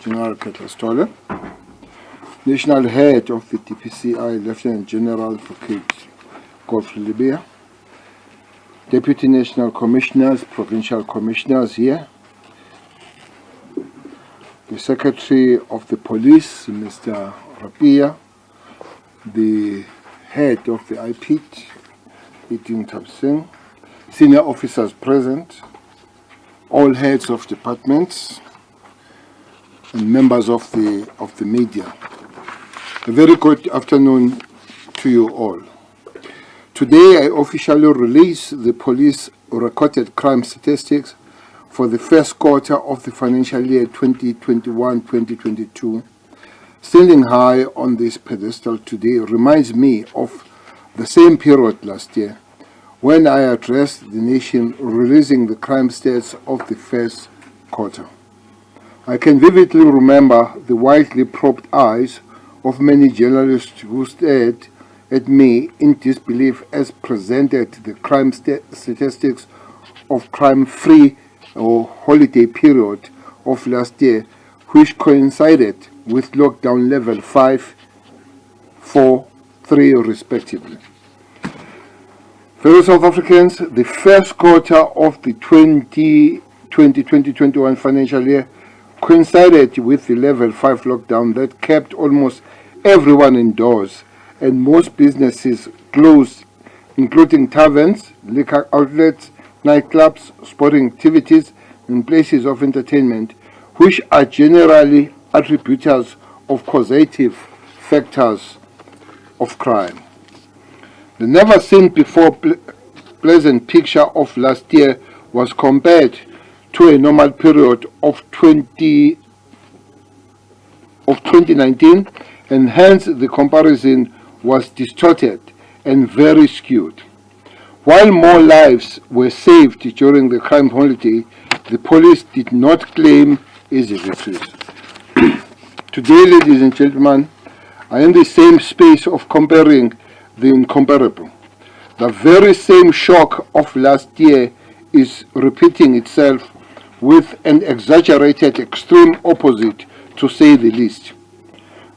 General Ketla National Head of the DPCI, Lieutenant General Bheki Cele, Deputy National Commissioners, Provincial Commissioners here, the Secretary of the Police, Mr. Rapia, the Head of the IPIT, Itin Tabsing, senior officers present, all heads of departments, and members of the media. A very good afternoon to you all. Today I officially release the police recorded crime statistics for the first quarter of the financial year 2021-2022. Standing high on this pedestal today reminds me of the same period last year when I addressed the nation releasing the crime stats of the first quarter. I can vividly remember the widely probed eyes of many journalists who stared at me in disbelief as presented the crime statistics of crime-free or holiday period of last year, which coincided with lockdown level 5, 4, 3 respectively. Fellow South Africans, the first quarter of the 2020-2021 financial year coincided with the level 5 lockdown that kept almost everyone indoors and most businesses closed, including taverns, liquor outlets, nightclubs, sporting activities, and places of entertainment, which are generally attributors of causative factors of crime. The never-seen-before pleasant picture of last year was compared to a normal period of 2019, and hence the comparison was distorted and very skewed. While more lives were saved during the crime holiday, the police did not claim easy victories. Today, ladies and gentlemen, I am in the same space of comparing the incomparable. The very same shock of last year is repeating itself with an exaggerated extreme opposite, to say the least.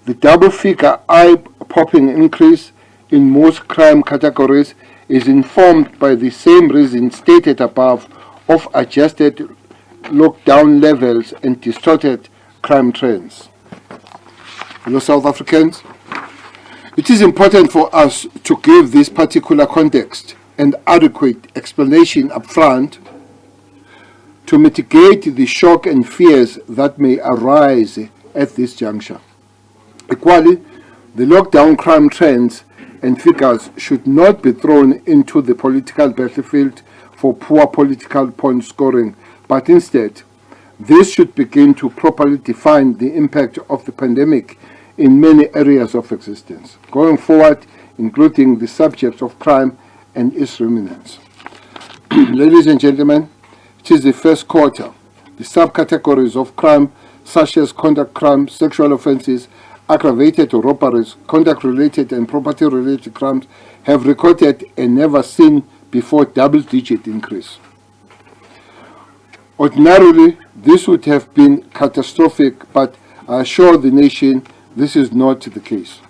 The double-figure eye-popping increase in most crime categories is informed by the same reason stated above of adjusted lockdown levels and distorted crime trends. Hello, South Africans. It is important for us to give this particular context and adequate explanation up front to mitigate the shock and fears that may arise at this juncture. Equally, the lockdown crime trends and figures should not be thrown into the political battlefield for poor political point scoring, but instead, this should begin to properly define the impact of the pandemic in many areas of existence, going forward, including the subject of crime and its remnants. Ladies and gentlemen, it is the first quarter. The subcategories of crime, such as conduct crime, sexual offences, aggravated robberies, conduct-related and property-related crimes, have recorded a never-seen-before double-digit increase. Ordinarily, this would have been catastrophic, but I assure the nation this is not the case.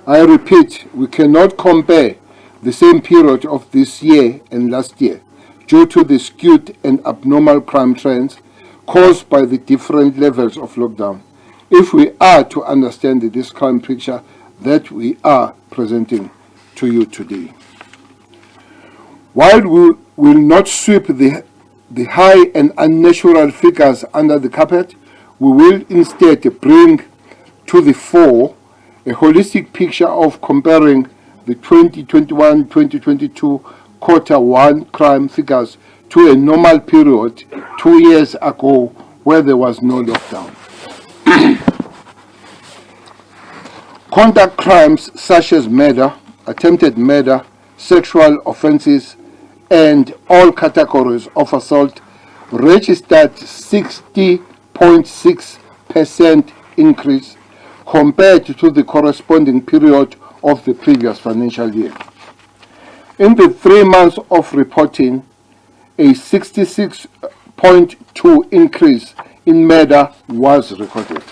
I repeat, we cannot compare the same period of this year and last year due to the skewed and abnormal crime trends caused by the different levels of lockdown, if we are to understand this crime picture that we are presenting to you today. While we will not sweep the high and unnatural figures under the carpet, we will instead bring to the fore a holistic picture of comparing the 2021-2022 quarter 1 crime figures to a normal period 2 years ago where there was no lockdown. Conduct crimes such as murder, attempted murder, sexual offences, and all categories of assault registered 60.6% increase compared to the corresponding period of the previous financial year. In the 3 months of reporting, a 66.2% increase in murder was recorded.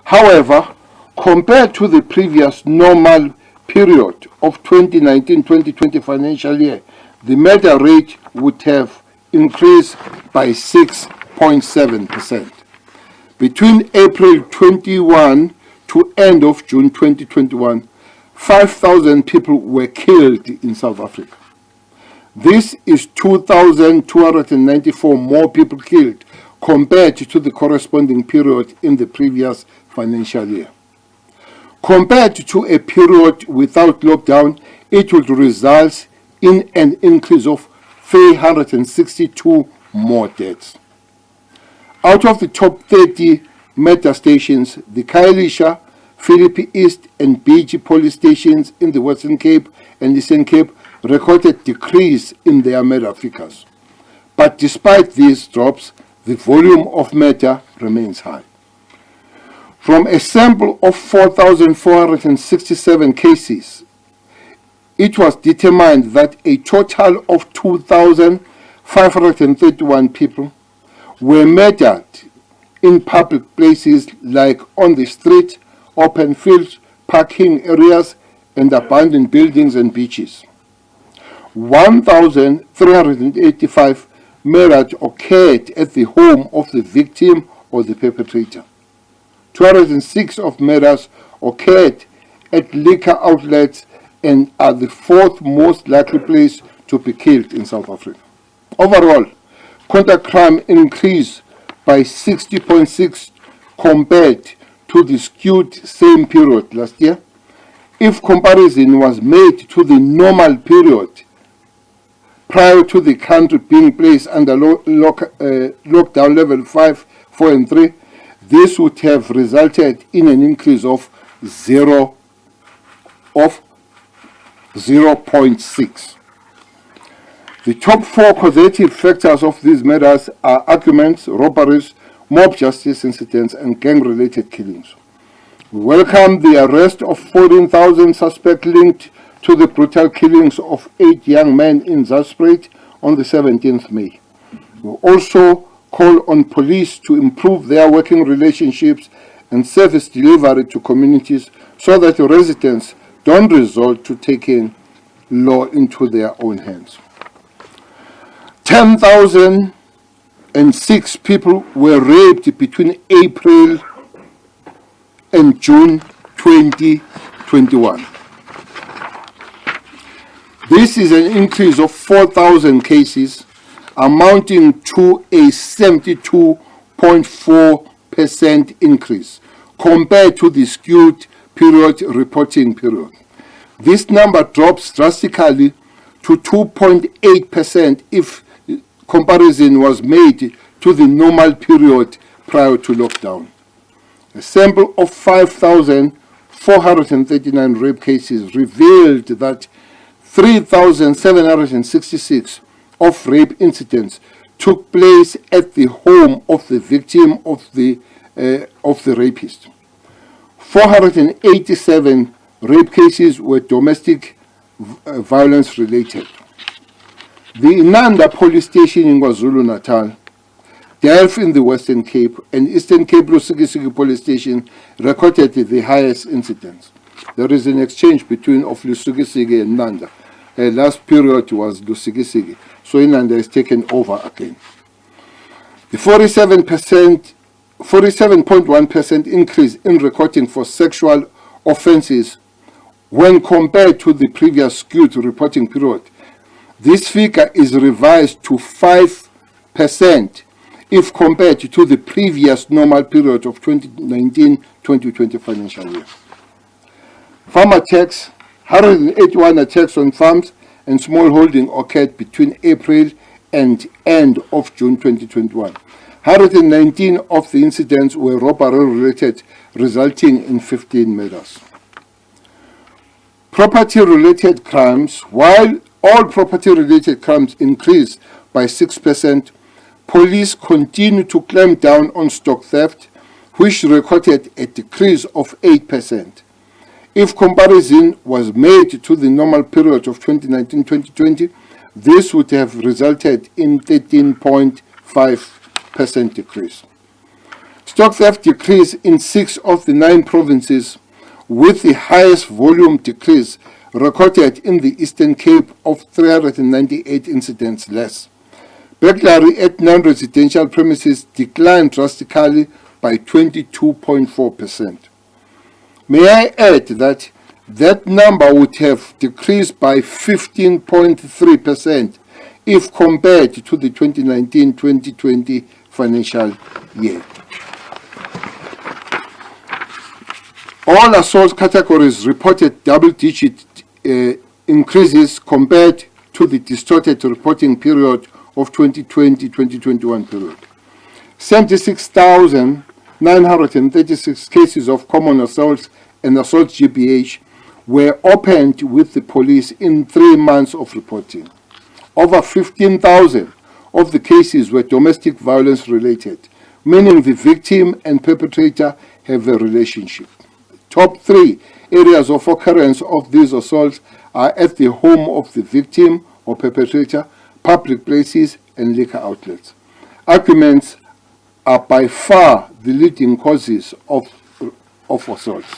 However, compared to the previous normal period of 2019-2020 financial year, the murder rate would have increased by 6.7%. Between April 21 to end of June 2021, 5,000 people were killed in South Africa. This is 2,294 more people killed compared to the corresponding period in the previous financial year. Compared to a period without lockdown, it would result in an increase of 362 more deaths. Out of the top 30 murder stations, the Khayelitsha, Philippi East and BG police stations in the Western Cape and Eastern Cape recorded decrease in their murder figures. But despite these drops, the volume of murder remains high. From a sample of 4,467 cases, it was determined that a total of 2,531 people were murdered in public places like on the street, open fields, parking areas, and abandoned buildings and beaches. 1,385 murders occurred at the home of the victim or the perpetrator. 206 of murders occurred at liquor outlets and are the fourth most likely place to be killed in South Africa. Overall, contact crime increased by 60.6% compared to the skewed same period last year. If comparison was made to the normal period prior to the country being placed under lockdown level 5, 4 and 3, this would have resulted in an increase of 0.6. The top 4 causative factors of these murders are arguments, robberies, mob justice incidents, and gang-related killings. We welcome the arrest of 14,000 suspects linked to the brutal killings of 8 young men in Zalspruit on the 17th May. We also call on police to improve their working relationships and service delivery to communities so that the residents don't resort to taking law into their own hands. 10,006 people were raped between April and June 2021. This is an increase of 4,000 cases, amounting to a 72.4% increase compared to the skewed period reporting period. This number drops drastically to 2.8% if comparison was made to the normal period prior to lockdown. A sample of 5,439 rape cases revealed that 3,766 of rape incidents took place at the home of the victim of the rapist. 487 rape cases were domestic violence related. The Inanda police station in KwaZulu-Natal, Delft in the Western Cape, and Eastern Cape Lusikisiki police station recorded the highest incidents. There is an exchange between of Lusikisiki and Nanda. Last period was Lusikisiki, so Inanda is taken over again. The 47.1% increase in recording for sexual offences when compared to the previous skewed reporting period. This figure is revised to 5% if compared to the previous normal period of 2019-2020 financial year. Farm attacks, 181 attacks on farms and smallholding occurred between April and end of June 2021. 119 of the incidents were robbery related, resulting in 15 murders. Property-related crimes. While all property-related crimes increased by 6%, police continue to clamp down on stock theft, which recorded a decrease of 8%. If comparison was made to the normal period of 2019-2020, this would have resulted in 13.5% decrease. Stock theft decreased in 6 of the 9 provinces, with the highest volume decrease recorded in the Eastern Cape of 398 incidents less. Burglary at non-residential premises declined drastically by 22.4%. May I add that that number would have decreased by 15.3% if compared to the 2019-2020 financial year. All assault categories reported double-digit increases compared to the distorted reporting period of 2020-2021 period. 76,936 cases of common assaults and assault GBH were opened with the police in 3 months of reporting. Over 15,000 of the cases were domestic violence related, meaning the victim and perpetrator have a relationship. Top 3 areas of occurrence of these assaults are at the home of the victim or perpetrator, public places, and liquor outlets. Arguments are by far the leading causes of assaults.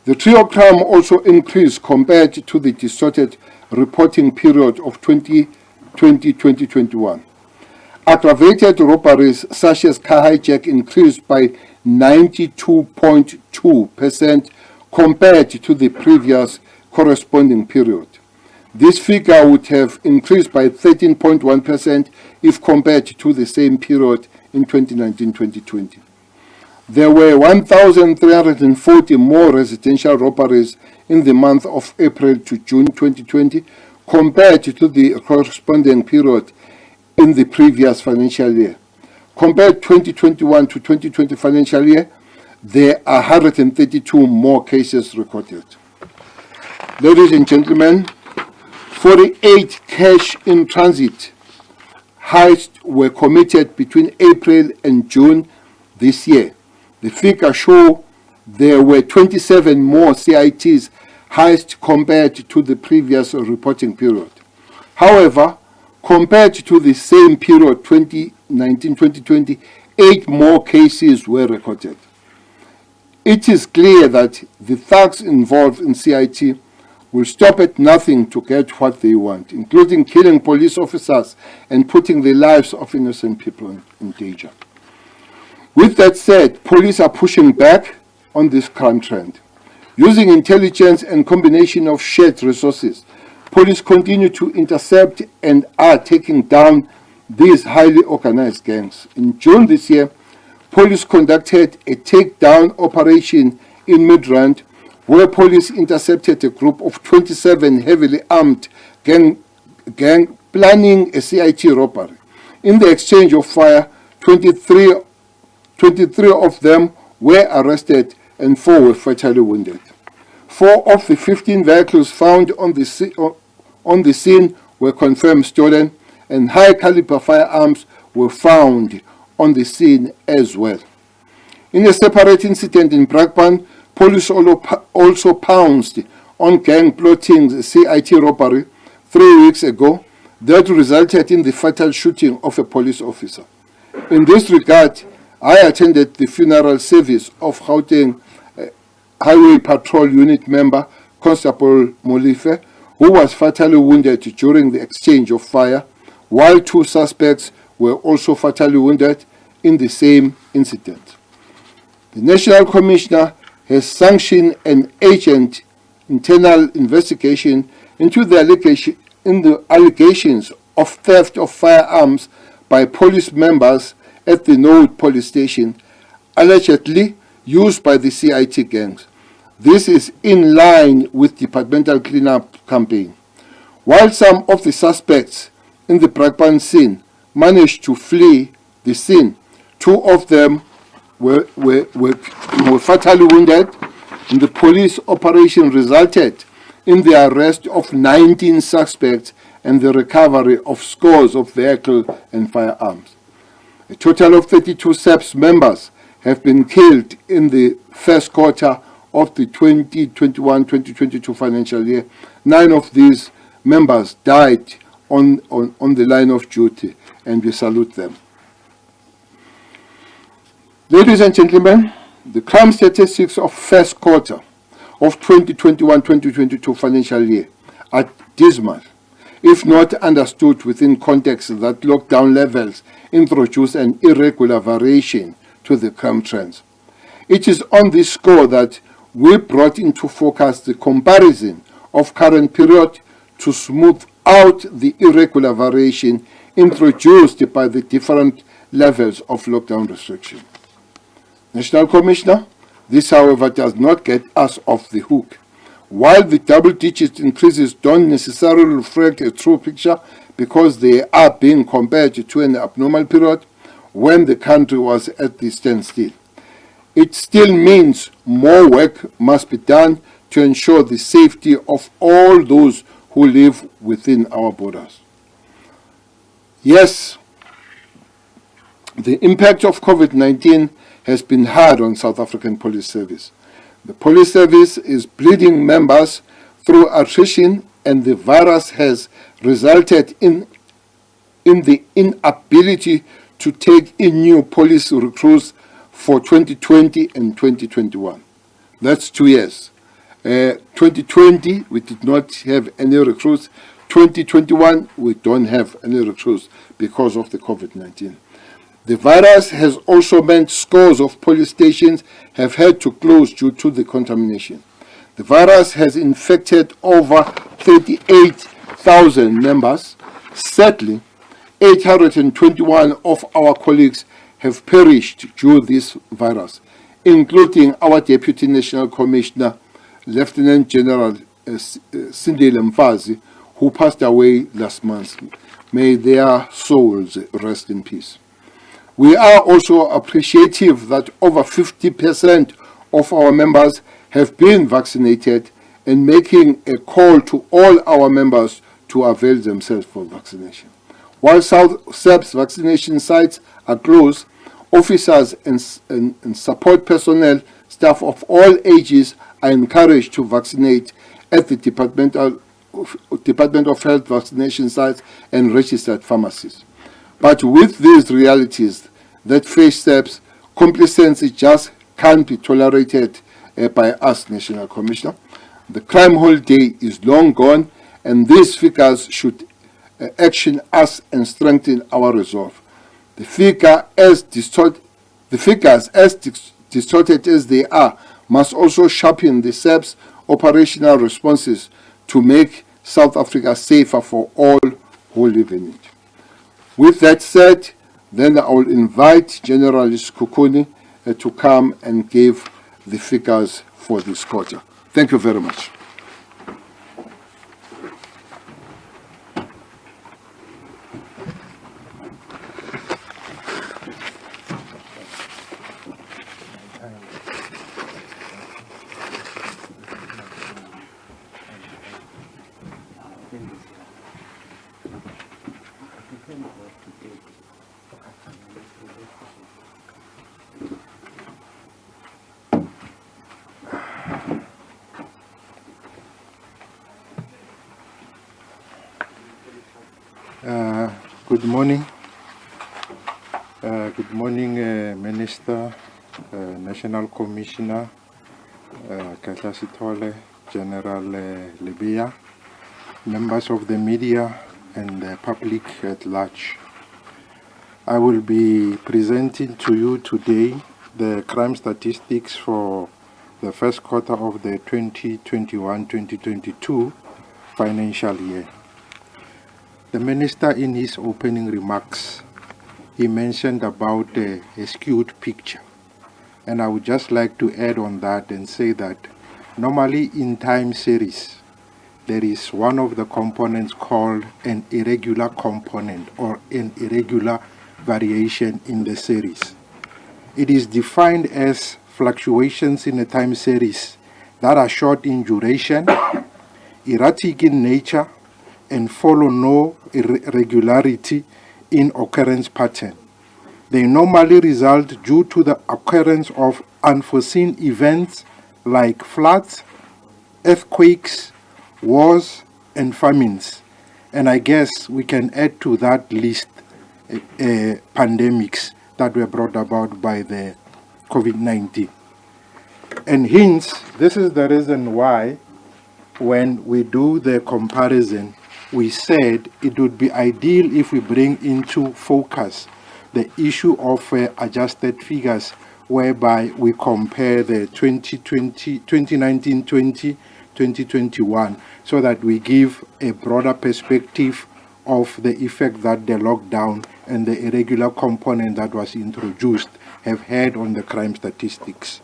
The trio crime also increased compared to the distorted reporting period of 2020-2021. Aggravated robberies such as car hijack increased by 92.2% compared to the previous corresponding period. This figure would have increased by 13.1% if compared to the same period in 2019-2020. There were 1,340 more residential robberies in the month of April to June 2020 compared to the corresponding period in the previous financial year. Compared 2021 to 2020 financial year, there are 132 more cases recorded. Ladies and gentlemen, 48 cash in transit heists were committed between April and June this year. The figures show there were 27 more CITs heists compared to the previous reporting period. However, compared to the same period 2019-2020, 8 more cases were recorded. It is clear that the thugs involved in CIT will stop at nothing to get what they want, including killing police officers and putting the lives of innocent people in danger. With that said, police are pushing back on this crime trend. Using intelligence and combination of shared resources, police continue to intercept and are taking down these highly organized gangs. In June this year, police conducted a takedown operation in Midrand, where police intercepted a group of 27 heavily armed gang planning a CIT robbery. In the exchange of fire, 23 of them were arrested and 4 were fatally wounded. 4 of the 15 vehicles found on the scene were confirmed stolen, and high-caliber firearms were found on the scene as well. In a separate incident in Brakpan, police also pounced on gang plotting CIT robbery 3 weeks ago that resulted in the fatal shooting of a police officer. In this regard, I attended the funeral service of Gauteng Highway Patrol Unit member Constable Molife, who was fatally wounded during the exchange of fire, while 2 suspects were also fatally wounded in the same incident. The National Commissioner has sanctioned an urgent internal investigation into the allegations of theft of firearms by police members at the Norwood police station, allegedly used by the CIT gangs. This is in line with departmental cleanup campaign. While some of the suspects in the Brakpan scene managed to flee the scene, 2 of them were fatally wounded, and the police operation resulted in the arrest of 19 suspects and the recovery of scores of vehicles and firearms. A total of 32 SAPS members have been killed in the first quarter of the 2021-2022 financial year. 9 of these members died on the line of duty, and we salute them. Ladies and gentlemen, the crime statistics of first quarter of 2021-2022 financial year are dismal, if not understood within context that lockdown levels introduce an irregular variation to the crime trends. It is on this score that we brought into focus the comparison of current period to smooth out the irregular variation introduced by the different levels of lockdown restriction. National Commissioner, this however does not get us off the hook. While the double-digit increases don't necessarily reflect a true picture because they are being compared to an abnormal period when the country was at the standstill, it still means more work must be done to ensure the safety of all those who live within our borders. Yes, the impact of COVID-19 has been hard on South African Police Service. The Police Service is bleeding members through attrition, and the virus has resulted in the inability to take in new police recruits for 2020 and 2021. That's 2 years. 2020, we did not have any recruits. 2021, we don't have any recruits because of the COVID-19. The virus has also meant scores of police stations have had to close due to the contamination. The virus has infected over 38,000 members. Sadly, 821 of our colleagues have perished due to this virus, including our Deputy National Commissioner, Lieutenant General Sindile Mfazi, who passed away last month. May their souls rest in peace. We are also appreciative that over 50% of our members have been vaccinated and making a call to all our members to avail themselves for vaccination. While SAP's vaccination sites are closed, officers and support personnel, staff of all ages are encouraged to vaccinate at the Department of Health vaccination sites and registered pharmacies. But with these realities that face steps, complacency just can't be tolerated by us, National Commissioner. The crime holiday is long gone, and these figures should action us and strengthen our resolve. The figures, as distorted as they are, must also sharpen the SAP's operational responses to make South Africa safer for all who live in it. With that said, then I will invite General Kukuni to come and give the figures for this quarter. Thank you very much. Good morning. Good morning, Minister, National Commissioner, Causative Factors, General Libya, members of the media, and the public at large. I will be presenting to you today the crime statistics for the first quarter of the 2021-2022 financial year. The Minister, in his opening remarks, he mentioned about a skewed picture. And I would just like to add on that and say that normally in time series, there is one of the components called an irregular component or an irregular variation in the series. It is defined as fluctuations in a time series that are short in duration, erratic in nature, and follow no irregularity in occurrence pattern. They normally result due to the occurrence of unforeseen events like floods, earthquakes, wars, and famines. And I guess we can add to that list pandemics that were brought about by the COVID-19. And hence, this is the reason why when we do the comparison, we said it would be ideal if we bring into focus the issue of adjusted figures, whereby we compare the 2019-20, 2021, so that we give a broader perspective of the effect that the lockdown and the irregular component that was introduced have had on the crime statistics.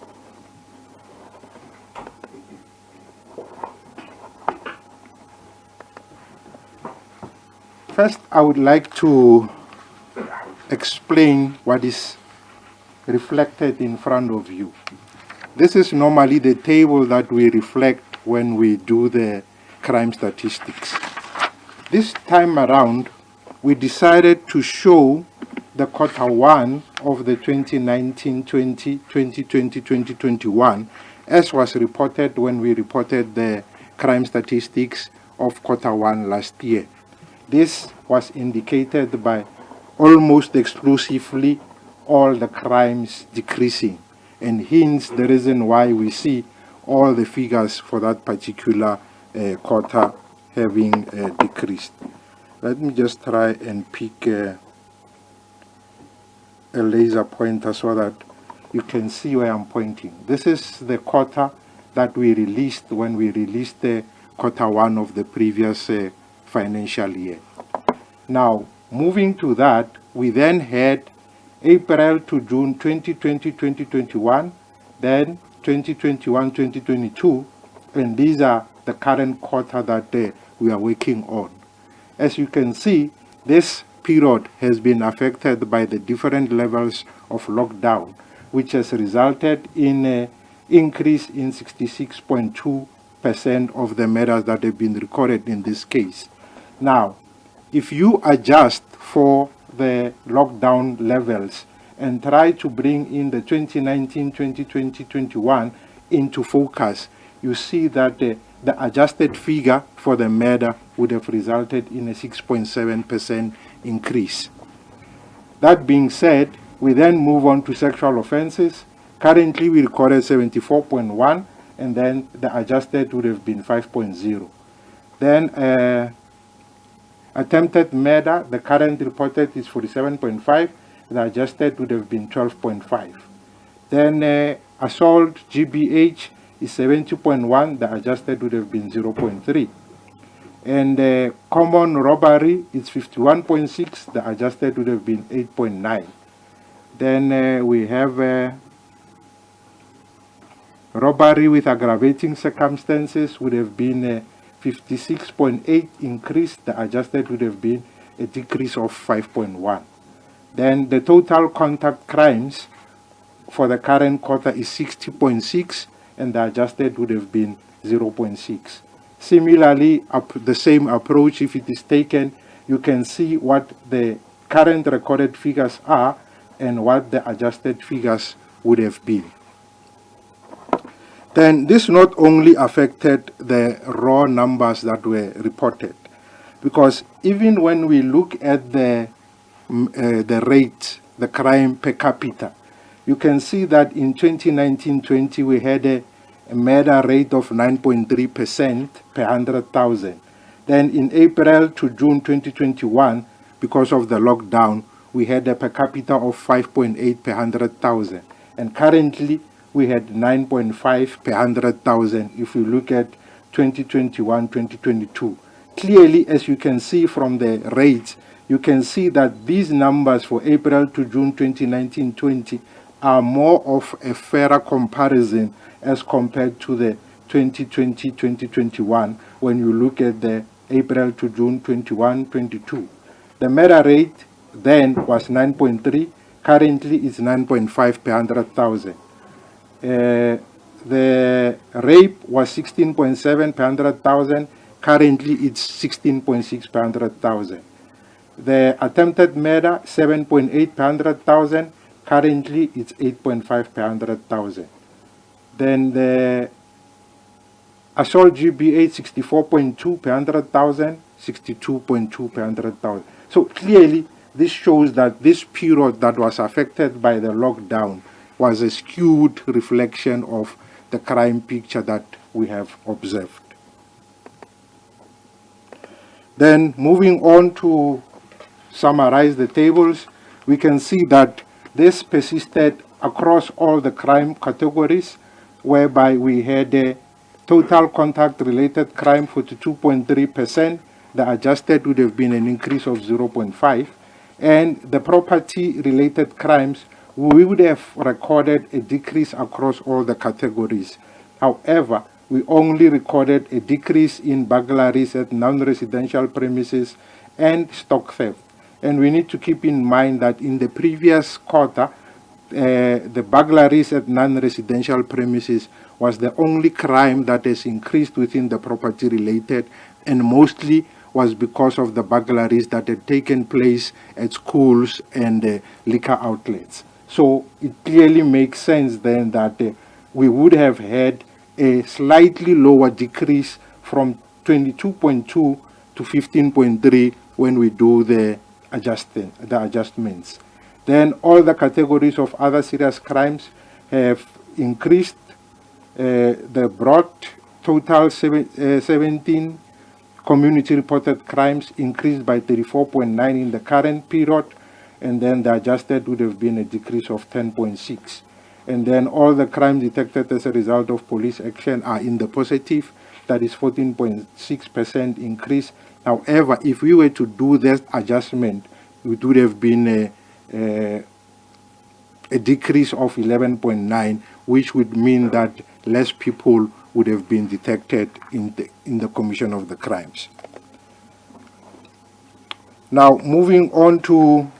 First, I would like to explain what is reflected in front of you. This is normally the table that we reflect when we do the crime statistics. This time around, we decided to show the quarter one of the 2019-20, 2020-2021, as was reported when we reported the crime statistics of quarter one last year. This was indicated by almost exclusively all the crimes decreasing, and hence the reason why we see all the figures for that particular quarter having decreased. Let me just try and pick a laser pointer so that you can see where I'm pointing. This is the quarter that we released when we released the quarter one of the previous financial year. Now, moving to that, we then had April to June 2020-2021, then 2021-2022, and these are the current quarter that we are working on. As you can see, this period has been affected by the different levels of lockdown, which has resulted in an increase in 66.2% of the murders that have been recorded in this case. Now, if you adjust for the lockdown levels and try to bring in the 2019, 2020, 2021 into focus, you see that the adjusted figure for the murder would have resulted in a 6.7% increase. That being said, we then move on to sexual offenses. Currently, we recorded 74.1, and then the adjusted would have been 5.0. Then attempted murder, the current reported is 47.5, the adjusted would have been 12.5. Then assault, GBH, is 70.1, the adjusted would have been 0.3. And common robbery is 51.6, the adjusted would have been 8.9. Then we have robbery with aggravating circumstances would have been 56.8 increase, the adjusted would have been a decrease of 5.1. Then the total contact crimes for the current quarter is 60.6, and the adjusted would have been 0.6. Similarly, the same approach, if it is taken, you can see what the current recorded figures are and what the adjusted figures would have been. Then this not only affected the raw numbers that were reported, because even when we look at the rate, the crime per capita, you can see that in 2019-20 we had a murder rate of 9.3% per 100,000. Then in April to June 2021, because of the lockdown, we had a per capita of 5.8 per 100,000. And currently, we had 9.5 per 100,000 if you look at 2021-2022. Clearly, as you can see from the rates, you can see that these numbers for April to June 2019-20 are more of a fairer comparison as compared to the 2020-2021 when you look at the April to June 21-22. The murder rate then was 9.3, currently it's 9.5 per 100,000. The rape was 16.7 per 100,000, currently it's 16.6 per 100,000. The attempted murder, 7.8 per 100,000, currently it's 8.5 per 100,000. Then the assault GBH, 64.2 per 100,000, 62.2 per 100,000. So clearly, this shows that this period that was affected by the lockdown was a skewed reflection of the crime picture that we have observed. Then moving on to summarize the tables, we can see that this persisted across all the crime categories, whereby we had a total contact-related crime 42.3%. The adjusted would have been an increase of 0.5. And the property-related crimes, we would have recorded a decrease across all the categories. However, we only recorded a decrease in burglaries at non-residential premises and stock theft. And we need to keep in mind that in the previous quarter, the burglaries at non-residential premises was the only crime that has increased within the property-related, and mostly was because of the burglaries that had taken place at schools and liquor outlets. So it clearly makes sense then that we would have had a slightly lower decrease from 22.2 to 15.3 when we do the adjustments. Then all the categories of other serious crimes have increased. The broad total 17 community reported crimes increased by 34.9 in the current period, and then the adjusted would have been a decrease of 10.6. And then all the crimes detected as a result of police action are in the positive, that is 14.6% increase. However, if we were to do this adjustment, it would have been a decrease of 11.9, which would mean that less people would have been detected in the commission of the crimes. Now, moving on to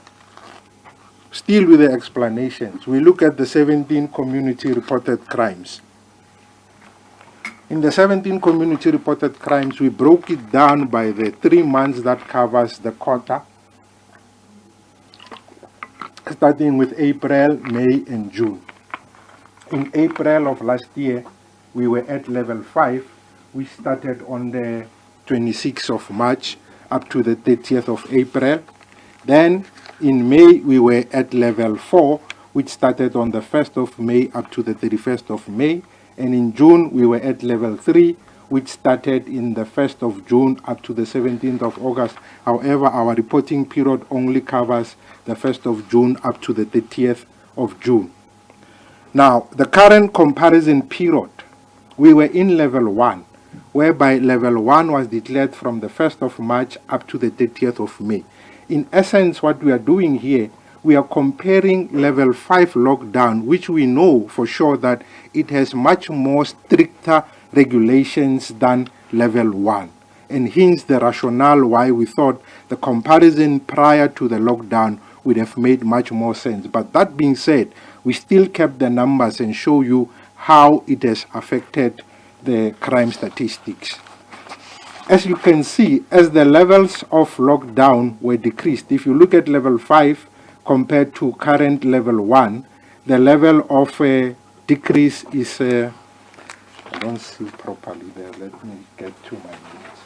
still with the explanations, we look at the 17 community reported crimes. In the 17 community reported crimes, we broke it down by the 3 months that covers the quarter, starting with April, May, and June. In April of last year, we were at level 5. We started on the 26th of March up to the 30th of April. Then in May, we were at level 4, which started on the 1st of May up to the 31st of May. And in June, we were at level 3, which started in the 1st of June up to the 17th of August. However, our reporting period only covers the 1st of June up to the 30th of June. Now, the current comparison period, we were in level 1, whereby level 1 was declared from the 1st of March up to the 30th of May. In essence, what we are doing here, we are comparing level 5 lockdown, which we know for sure that it has much more stricter regulations than level 1. And hence the rationale why we thought the comparison prior to the lockdown would have made much more sense. But that being said, we still kept the numbers and show you how it has affected the crime statistics. As you can see, as the levels of lockdown were decreased, if you look at level 5 compared to current level 1, the level of decrease is, I don't see properly there, let me get to my notes.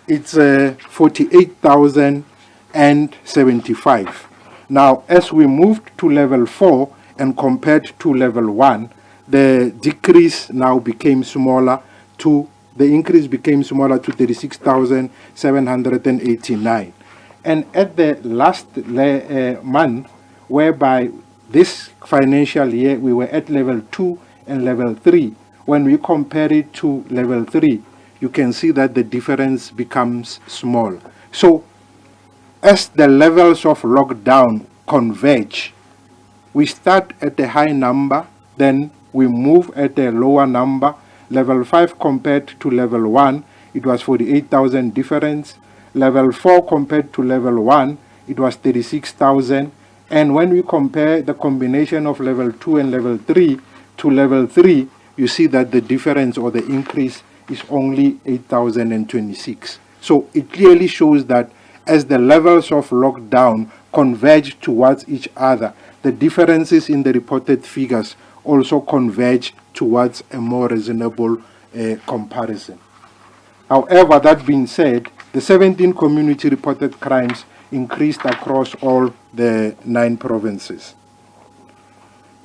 It's 48,075. Now, as we moved to level 4 and compared to level 1, the decrease now became smaller to, the increase became smaller to 36,789. And at the last month, whereby this financial year we were at level 2 and level 3, when we compare it to level 3, you can see that the difference becomes small. So, as the levels of lockdown converge, we start at a high number, then we move at a lower number. Level 5 compared to level 1, it was 48,000 difference. Level 4 compared to level 1, it was 36,000. And when we compare the combination of level 2 and level 3 to level 3, you see that the difference or the increase is only 8,026. So it clearly shows that as the levels of lockdown converge towards each other, the differences in the reported figures also converge towards a more reasonable comparison. However, that being said, the 17 community reported crimes increased across all the 9 provinces.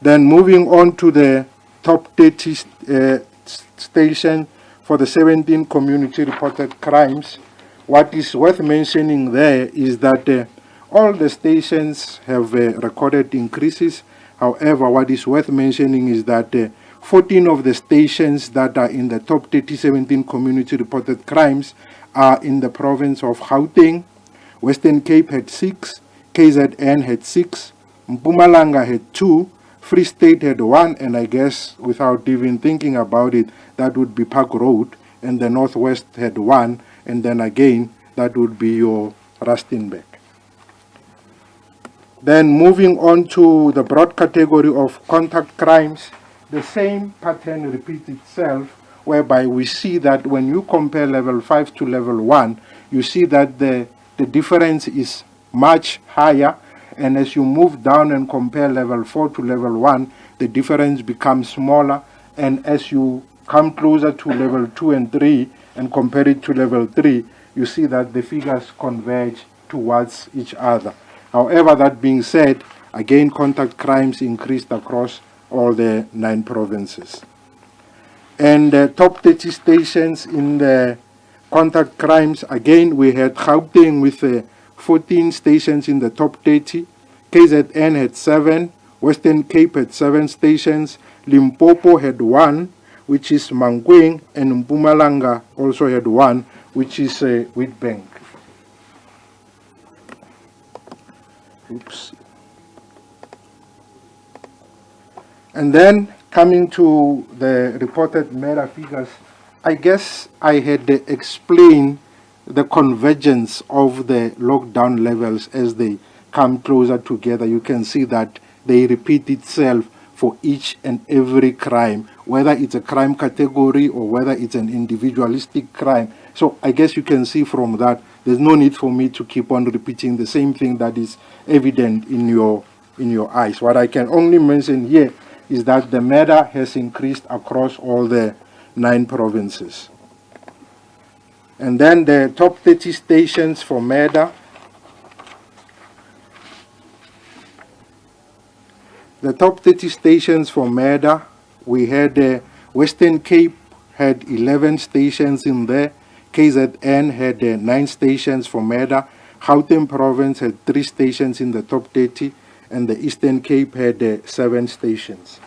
Then moving on to the top 30 station for the 17 community reported crimes, what is worth mentioning there is that all the stations have recorded increases. However, what is worth mentioning is that 14 of the stations that are in the top 17 community reported crimes are in the province of Gauteng. Western Cape had 6, KZN had 6, Mpumalanga had 2, Free State had 1, and I guess without even thinking about it, that would be Park Road, and the Northwest had 1, and then again, that would be your Rustenburg. Then moving on to the broad category of contact crimes, the same pattern repeats itself, whereby we see that when you compare level 5 to level 1, you see that the difference is much higher, and as you move down and compare level 4 to level 1, the difference becomes smaller, and as you come closer to level 2 and 3 and compare it to level 3, you see that the figures converge towards each other. However, that being said, again, contact crimes increased across all the 9 provinces. And the top 30 stations in the contact crimes, again, we had Gauteng with 14 stations in the top 30. KZN had 7, Western Cape had 7 stations, Limpopo had 1, which is Mankweng, and Mpumalanga also had 1, which is Witbank. Oops. And then coming to the reported murder figures, I guess I had explained the convergence of the lockdown levels as they come closer together. You can see that they repeat itself for each and every crime, whether it's a crime category or whether it's an individualistic crime. So I guess you can see from that, there's no need for me to keep on repeating the same thing that is evident in your eyes. What I can only mention here is that the murder has increased across all the 9 provinces. And then the top 30 stations for murder. The top 30 stations for murder, we had Western Cape had 11 stations in there. KZN had 9 stations for murder. Gauteng province had 3 stations in the top 30, and the Eastern Cape had 7 stations.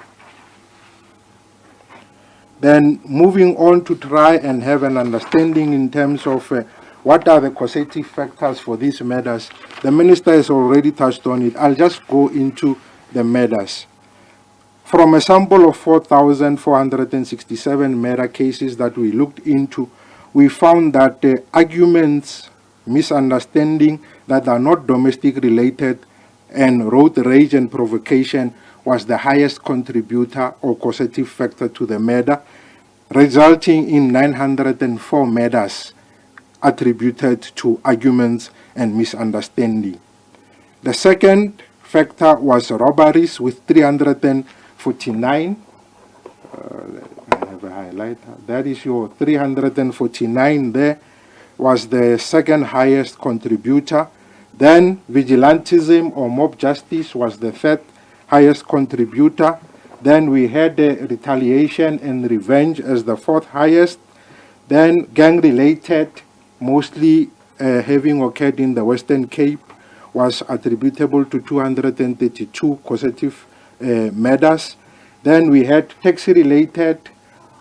Then moving on to try and have an understanding in terms of what are the causative factors for these murders. The Minister has already touched on it. I'll just go into the murders. From a sample of 4,467 murder cases that we looked into, we found that arguments, misunderstanding that are not domestic related, and road rage and provocation was the highest contributor or causative factor to the murder, resulting in 904 murders attributed to arguments and misunderstanding. The second factor was robberies with 349. I have a highlighter. That is your 349 there, was the second highest contributor. Then vigilantism or mob justice was the third highest contributor. Then we had retaliation and revenge as the 4th highest. Then gang-related, mostly having occurred in the Western Cape, was attributable to 232 causative murders. Then we had taxi-related.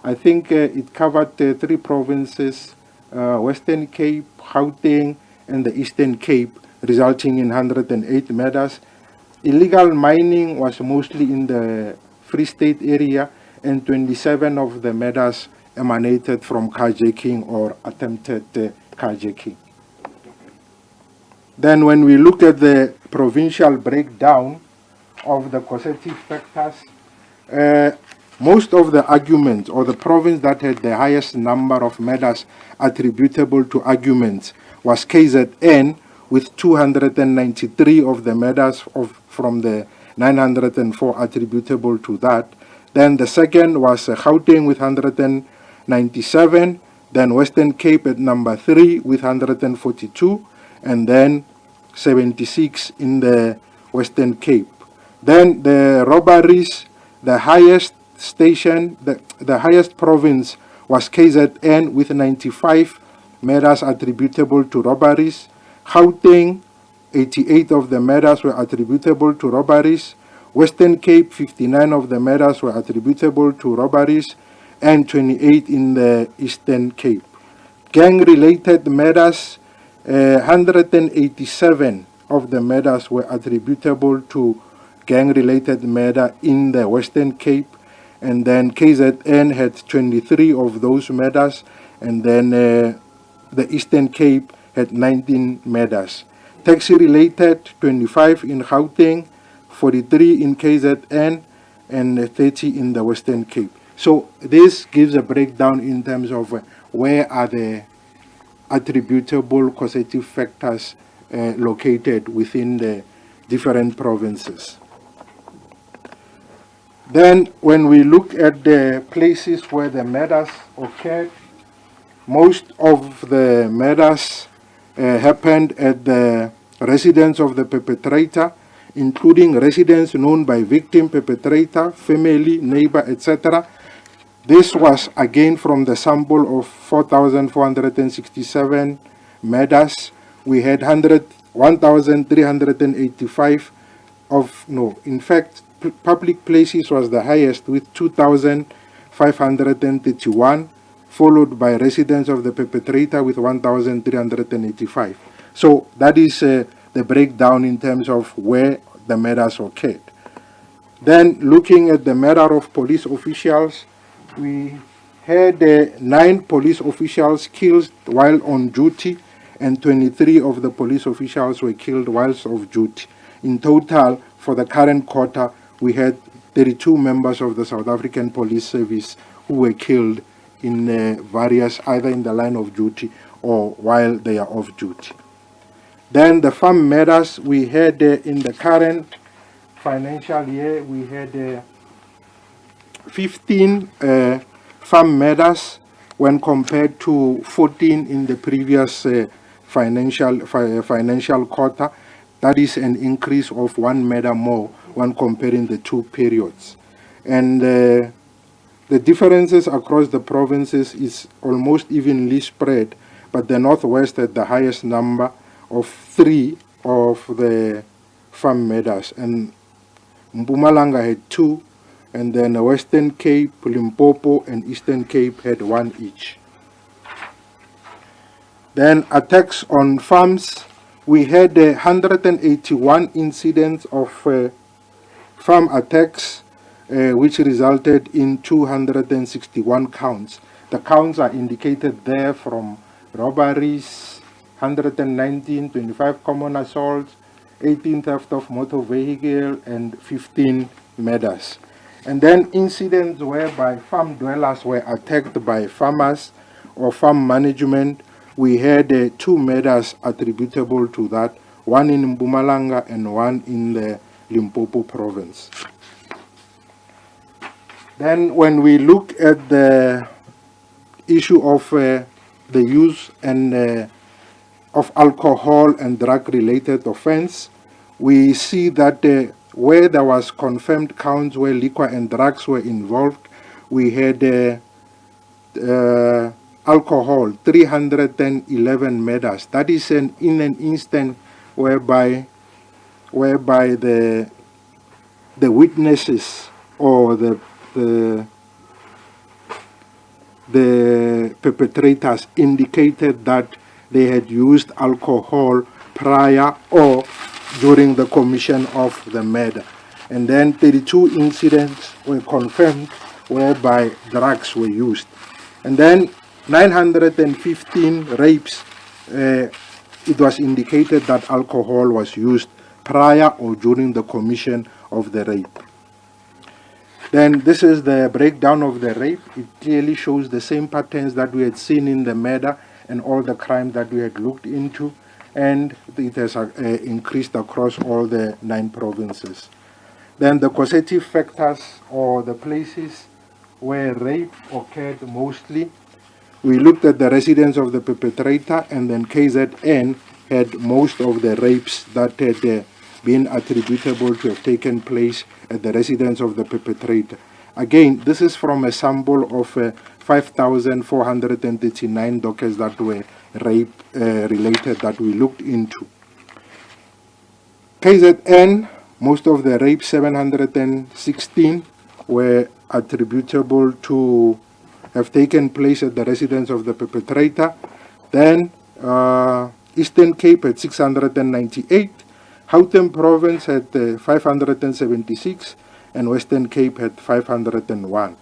I think it covered 3 provinces, Western Cape, Gauteng, and the Eastern Cape, resulting in 108 murders. Illegal mining was mostly in the Free State area, and 27 of the murders emanated from carjacking or attempted carjacking. Then when we look at the provincial breakdown of the causative factors, most of the arguments, or the province that had the highest number of murders attributable to arguments, was KZN, with 293 of the murders from the 904 attributable to that. Then the second was Gauteng with 197, then Western Cape at number 3 with 142, and then 76 in the Western Cape. Then the robberies, the highest station, the highest province was KZN with 95 murders attributable to robberies. Gauteng, 88 of the murders were attributable to robberies. Western Cape, 59 of the murders were attributable to robberies, and 28 in the Eastern Cape. Gang-related murders, 187 of the murders were attributable to gang-related murder in the Western Cape, and then KZN had 23 of those murders, and then the Eastern Cape had 19 murders. Taxi-related, 25 in Gauteng, 43 in KZN, and 30 in the Western Cape. So this gives a breakdown in terms of where are the attributable causative factors located within the different provinces. Then when we look at the places where the murders occurred, most of the murders happened at the residence of the perpetrator, including residents known by victim, perpetrator, family, neighbor, etc. This was again from the sample of 4,467 murders. We had 1,385 public places was the highest with 2,531, followed by residents of the perpetrator with 1,385. So that is the breakdown in terms of where the murders occurred. Then looking at the murder of police officials, we had 9 police officials killed while on duty, and 23 of the police officials were killed whilst off duty. In total, for the current quarter, we had 32 members of the South African Police Service who were killed in various, either in the line of duty or while they are off duty. Then the farm murders, we had in the current financial year, we had 15 farm murders when compared to 14 in the previous financial quarter. That is an increase of 1 murder more when comparing the two periods. And the differences across the provinces is almost evenly spread, but the Northwest had the highest number of 3 of the farm murders, and Mpumalanga had 2, and then the Western Cape, Limpopo, and Eastern Cape had 1 each. Then attacks on farms, we had 181 incidents of farm attacks, which resulted in 261 counts. The counts are indicated there from robberies, 119, 25 common assaults, 18 theft of motor vehicle, and 15 murders. And then incidents whereby farm dwellers were attacked by farmers or farm management, we had 2 murders attributable to that, 1 in Mpumalanga and 1 in the Limpopo province. Then when we look at the issue of the use and of alcohol and drug-related offense, we see that where there was confirmed counts where liquor and drugs were involved, we had alcohol, 311 murders. That is in an instant whereby the witnesses or the perpetrators indicated that they had used alcohol prior or during the commission of the murder. And then 32 incidents were confirmed whereby drugs were used. And then 915 rapes, it was indicated that alcohol was used prior or during the commission of the rape. Then this is the breakdown of the rape. It clearly shows the same patterns that we had seen in the murder and all the crimes that we had looked into, and it has increased across all the 9 provinces. Then the causative factors, or the places where rape occurred mostly, we looked at the residence of the perpetrator, and then KZN had most of the rapes that had been attributable to have taken place at the residence of the perpetrator. Again, this is from a sample of 5,439 dockets that were rape related that we looked into. KZN, most of the rapes, 716, were attributable to have taken place at the residence of the perpetrator. Then Eastern Cape had 698, Gauteng Province had 576, and Western Cape had 501.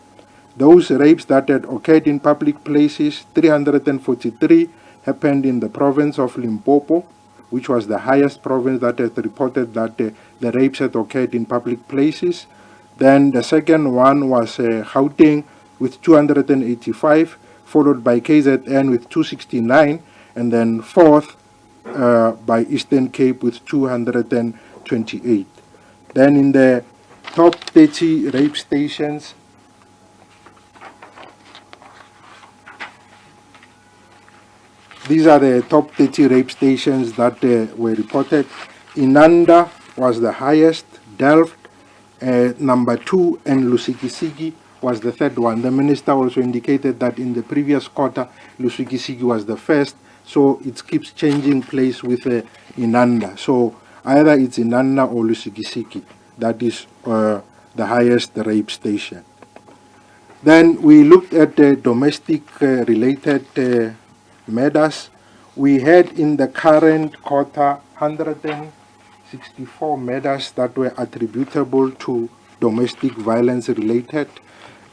Those rapes that had occurred in public places, 343 happened in the province of Limpopo, which was the highest province that had reported that the rapes had occurred in public places. Then the second one was Gauteng with 285, followed by KZN with 269, and then fourth by Eastern Cape with 228. Then in the top 30 rape stations, these are the top 30 rape stations that were reported. Inanda was the highest, Delft number 2, and Lusikisiki was the third one. The minister also indicated that in the previous quarter, Lusikisiki was the first, so it keeps changing place with Inanda. So either it's Inanda or Lusikisiki that is the highest rape station. Then we looked at the domestic related murders. We had in the current quarter 164 murders that were attributable to domestic violence related.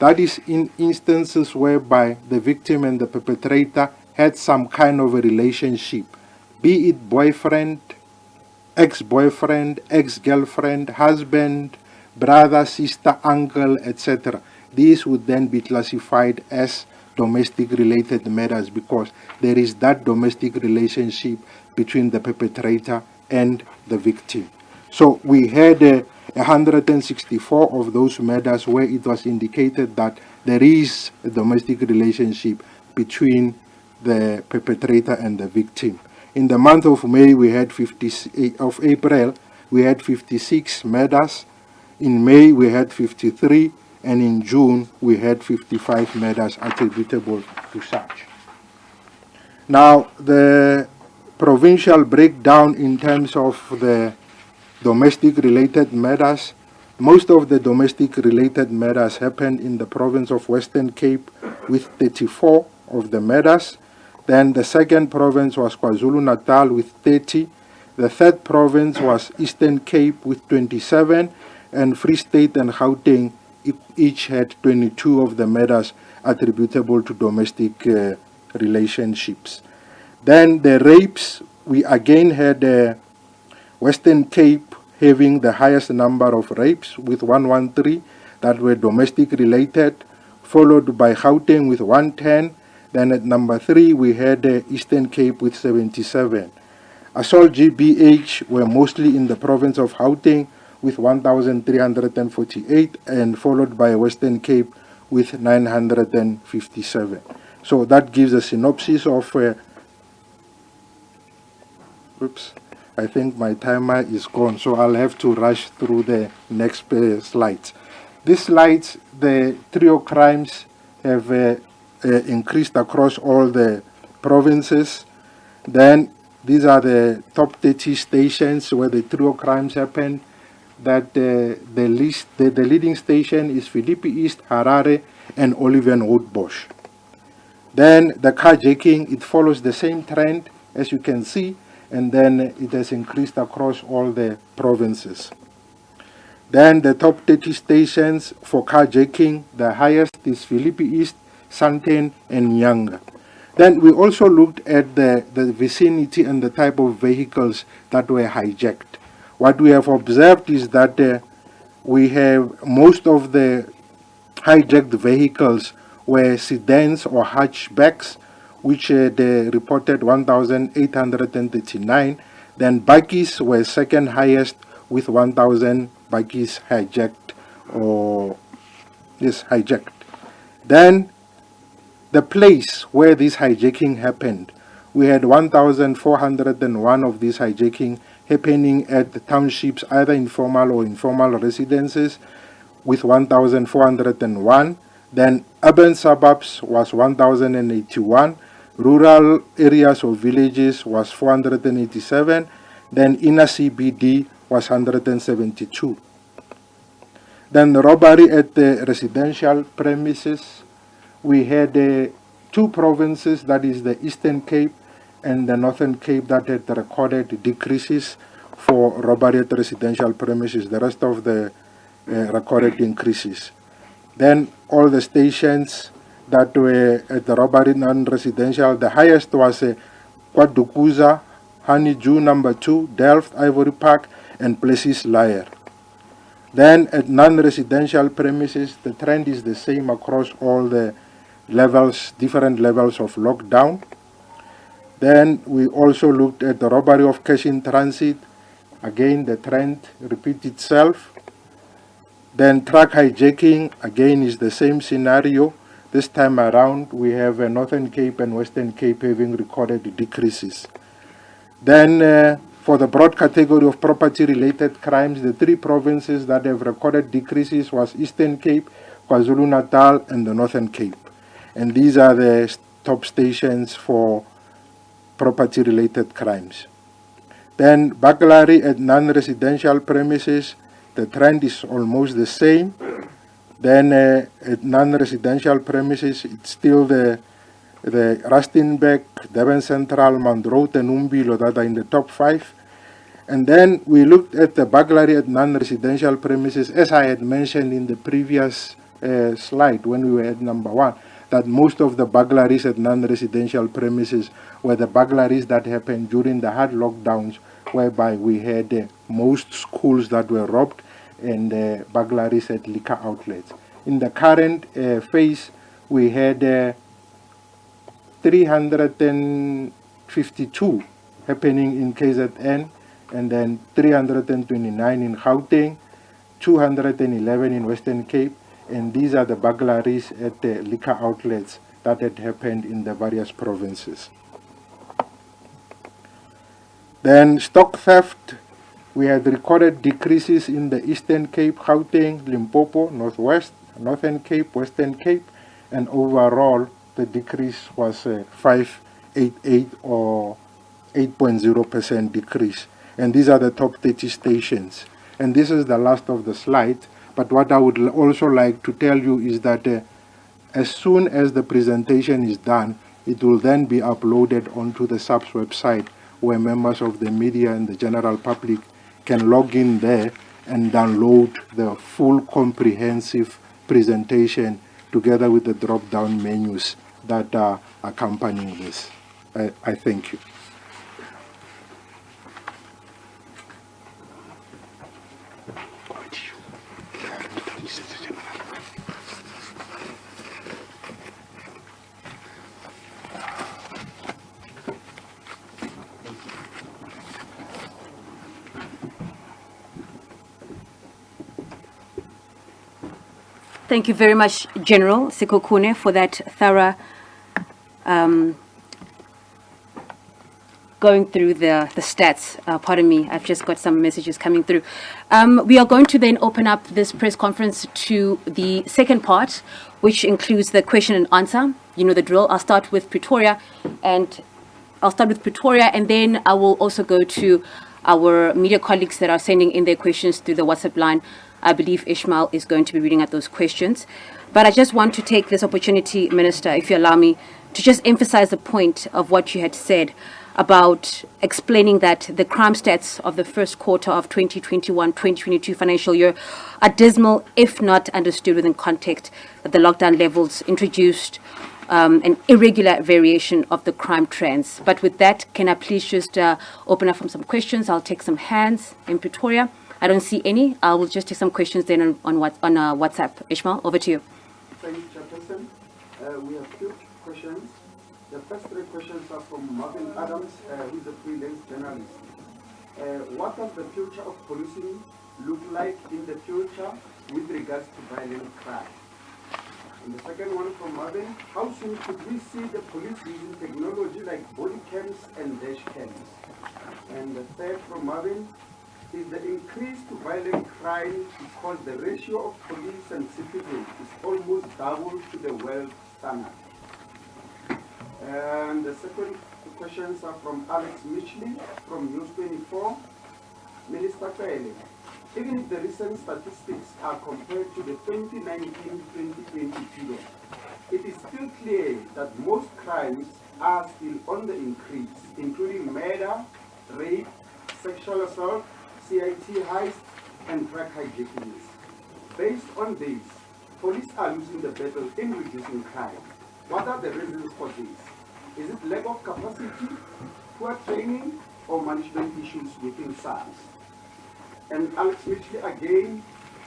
That is in instances whereby the victim and the perpetrator had some kind of a relationship, be it boyfriend, ex-boyfriend, ex-girlfriend, husband, brother, sister, uncle, etc. These would then be classified as domestic related murders because there is that domestic relationship between the perpetrator and the victim. So we had 164 of those murders where it was indicated that there is a domestic relationship between the perpetrator and the victim. In the month of May, we had April, we had 56 murders. In May, we had 53. And in June, we had 55 murders attributable to such. Now, the provincial breakdown in terms of the domestic-related murders, most of the domestic-related murders happened in the province of Western Cape with 34 of the murders. Then the second province was KwaZulu-Natal with 30. The third province was Eastern Cape with 27. And Free State and Gauteng each had 22 of the murders attributable to domestic relationships. Then the rapes, we again had Western Cape having the highest number of rapes with 113 that were domestic related, followed by Gauteng with 110. Then at number 3 we had Eastern Cape with 77. Assault GBH were mostly in the province of Gauteng with 1,348 and followed by Western Cape with 957. So that gives a synopsis of I think my timer is gone, so I'll have to rush through the next slides. These slides, the trio crimes have increased across all the provinces. Then these are the top 30 stations where the trio crimes happened. That the leading station is Philippi East, Harare, and Olivenhout-Bosch. Then the carjacking, it follows the same trend as you can see, and then it has increased across all the provinces. Then the top 30 stations for carjacking, the highest is Philippi East, Sandton, and Nyanga. Then we also looked at the vicinity and the type of vehicles that were hijacked. What we have observed is that we have most of the hijacked vehicles were sedans or hatchbacks, which they reported 1,839. Then buggies were second highest with 1,000 buggies hijacked Then the place where this hijacking happened, we had 1,401 of these hijacking happening at the townships, either informal or informal residences, with 1,401. Then urban suburbs was 1,081. Rural areas or villages was 487. Then inner CBD was 172. Then the robbery at the residential premises, we had two provinces, that is the Eastern Cape and the Northern Cape, that had recorded decreases for robbery at residential premises. The rest of the recorded increases. Then all the stations that were at the robbery non-residential, the highest was Kwadukuza, Honeydew number 2, Delft, Ivory Park, and Plessis Liar. Then at non-residential premises, the trend is the same across all the levels, different levels of lockdown. Then we also looked at the robbery of cash in transit. Again, the trend repeats itself. Then truck hijacking, again, is the same scenario. This time around, we have Northern Cape and Western Cape having recorded decreases. Then for the broad category of property-related crimes, the three provinces that have recorded decreases was Eastern Cape, KwaZulu-Natal, and the Northern Cape. And these are the top stations for property-related crimes. Then burglary at non-residential premises, the trend is almost the same. Then at non-residential premises, it's still the Rustenburg, Durban Central, Mount Road, and Umbilo that are in the top 5. And then we looked at the burglary at non-residential premises, as I had mentioned in the previous slide when we were at number 1, that most of the burglaries at non-residential premises were the burglaries that happened during the hard lockdowns, whereby we had most schools that were robbed and burglaries at liquor outlets. In the current phase, we had 352 happening in KZN, and then 329 in Gauteng, 211 in Western Cape, and these are the burglaries at the liquor outlets that had happened in the various provinces. Then stock theft, we had recorded decreases in the Eastern Cape, Gauteng, Limpopo, Northwest, Northern Cape, Western Cape, and overall the decrease was 588 or 8.0% decrease. And these are the top 30 stations. And this is the last of the slide. But what I would also like to tell you is that as soon as the presentation is done, it will then be uploaded onto the SAPS website, where members of the media and the general public can log in there and download the full comprehensive presentation together with the drop-down menus that are accompanying this. I thank you. Thank you very much, General Sekokune, for that thorough going through the stats. Pardon me, I've just got some messages coming through. We are going to then open up this press conference to the second part, which includes the question and answer. You know the drill. I'll start with Pretoria, and then I will also go to our media colleagues that are sending in their questions through the WhatsApp line. I believe Ishmael is going to be reading out those questions. But I just want to take this opportunity, Minister, if you allow me, to just emphasize the point of what you had said about explaining that the crime stats of the first quarter of 2021-2022 financial year are dismal, if not understood within context, that the lockdown levels introduced an irregular variation of the crime trends. But with that, can I please just open up from some questions? I'll take some hands in Pretoria. I don't see any. I will just take some questions then on WhatsApp. Ishmael, over to you. Thank you, Chairperson. We have two questions. The first three questions are from Marvin Adams, who is a freelance journalist. What does the future of policing look like in the future with regards to violent crime? And the second one from Marvin, how soon could we see the police using technology like body cams and dash cams? And the third from Marvin, is the increase to violent crime because the ratio of police and citizens is almost double to the world standard. And the second questions are from Alex Mitchley from News 24. Minister Cele, even if the recent statistics are compared to the 2019-2020 period, it is still clear that most crimes are still on the increase, including murder, rape, sexual assault, CIT heists, and drug hijackings. Based on this, police are losing the battle in reducing crime. What are the reasons for this? Is it lack of capacity, poor training, or management issues within SARS? And Alex Mitchley again,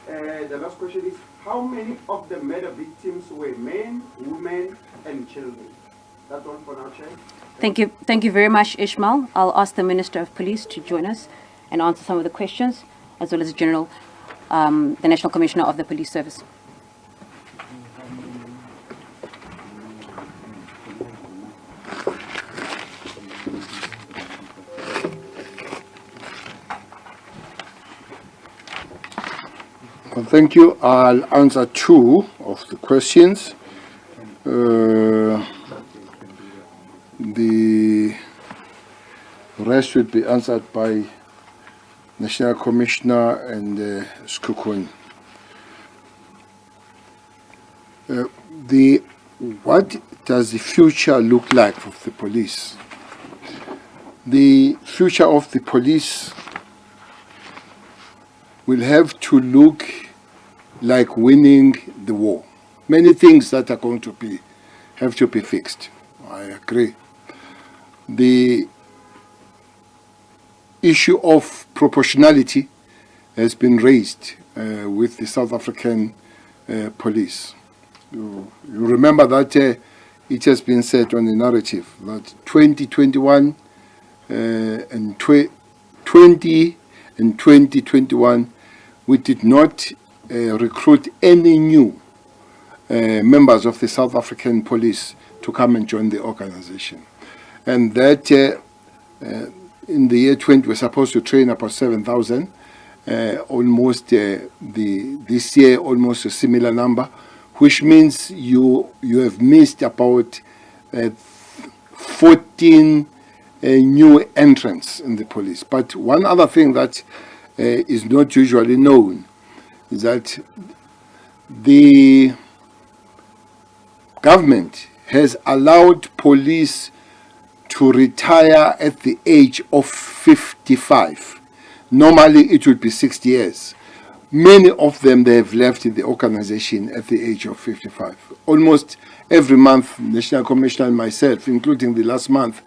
the last question is, how many of the murder victims were men, women, and children? That's all for now, Chair. Thank you very much, Ishmael. I'll ask the Minister of Police to join us and answer some of the questions, as well as the National Commissioner of the Police Service. Well, thank you. I'll answer two of the questions. The rest will be answered by National Commissioner and Skukun. What does the future look like for the police? The future of the police will have to look like winning the war. Many things that are going to have to be fixed. I agree. The issue of proportionality has been raised with the South African police. You remember that it has been said on the narrative that 2021 and 20 and 2021 we did not recruit any new members of the South African police to come and join the organization. And that in the year 20 we're supposed to train about 7,000, almost this year almost a similar number, which means you have missed about 14 new entrants in the police. But one other thing that is not usually known is that the government has allowed police to retire at the age of 55. Normally it would be 60 years. Many of them, they have left the organization at the age of 55. Almost every month, National Commissioner and myself, including the last month,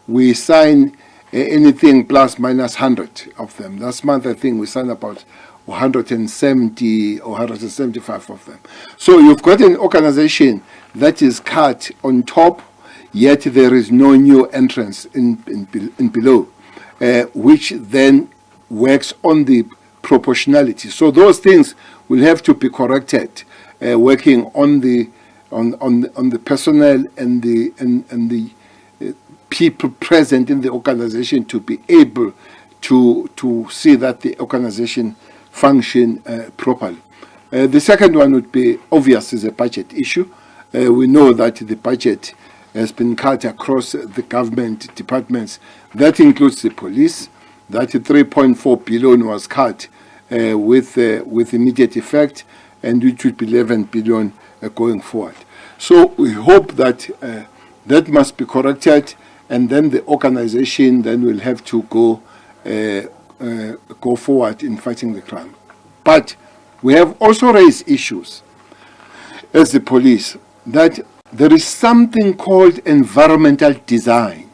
we sign anything plus minus 100 of them. Last month, I think we signed about 170 or 175 of them. So you've got an organization that is cut on top, yet there is no new entrance in below, which then works on the proportionality. So those things will have to be corrected, working on the personnel and the people present in the organization to be able to see that the organization function properly. The second one would be obvious, is a budget issue. We know that the budget has been cut across the government departments. That includes the police. That 3.4 billion was cut with immediate effect, and it would be 11 billion going forward. So we hope that that must be corrected, and then the organization then will have to go forward in fighting the crime. But we have also raised issues as the police that there is something called environmental design.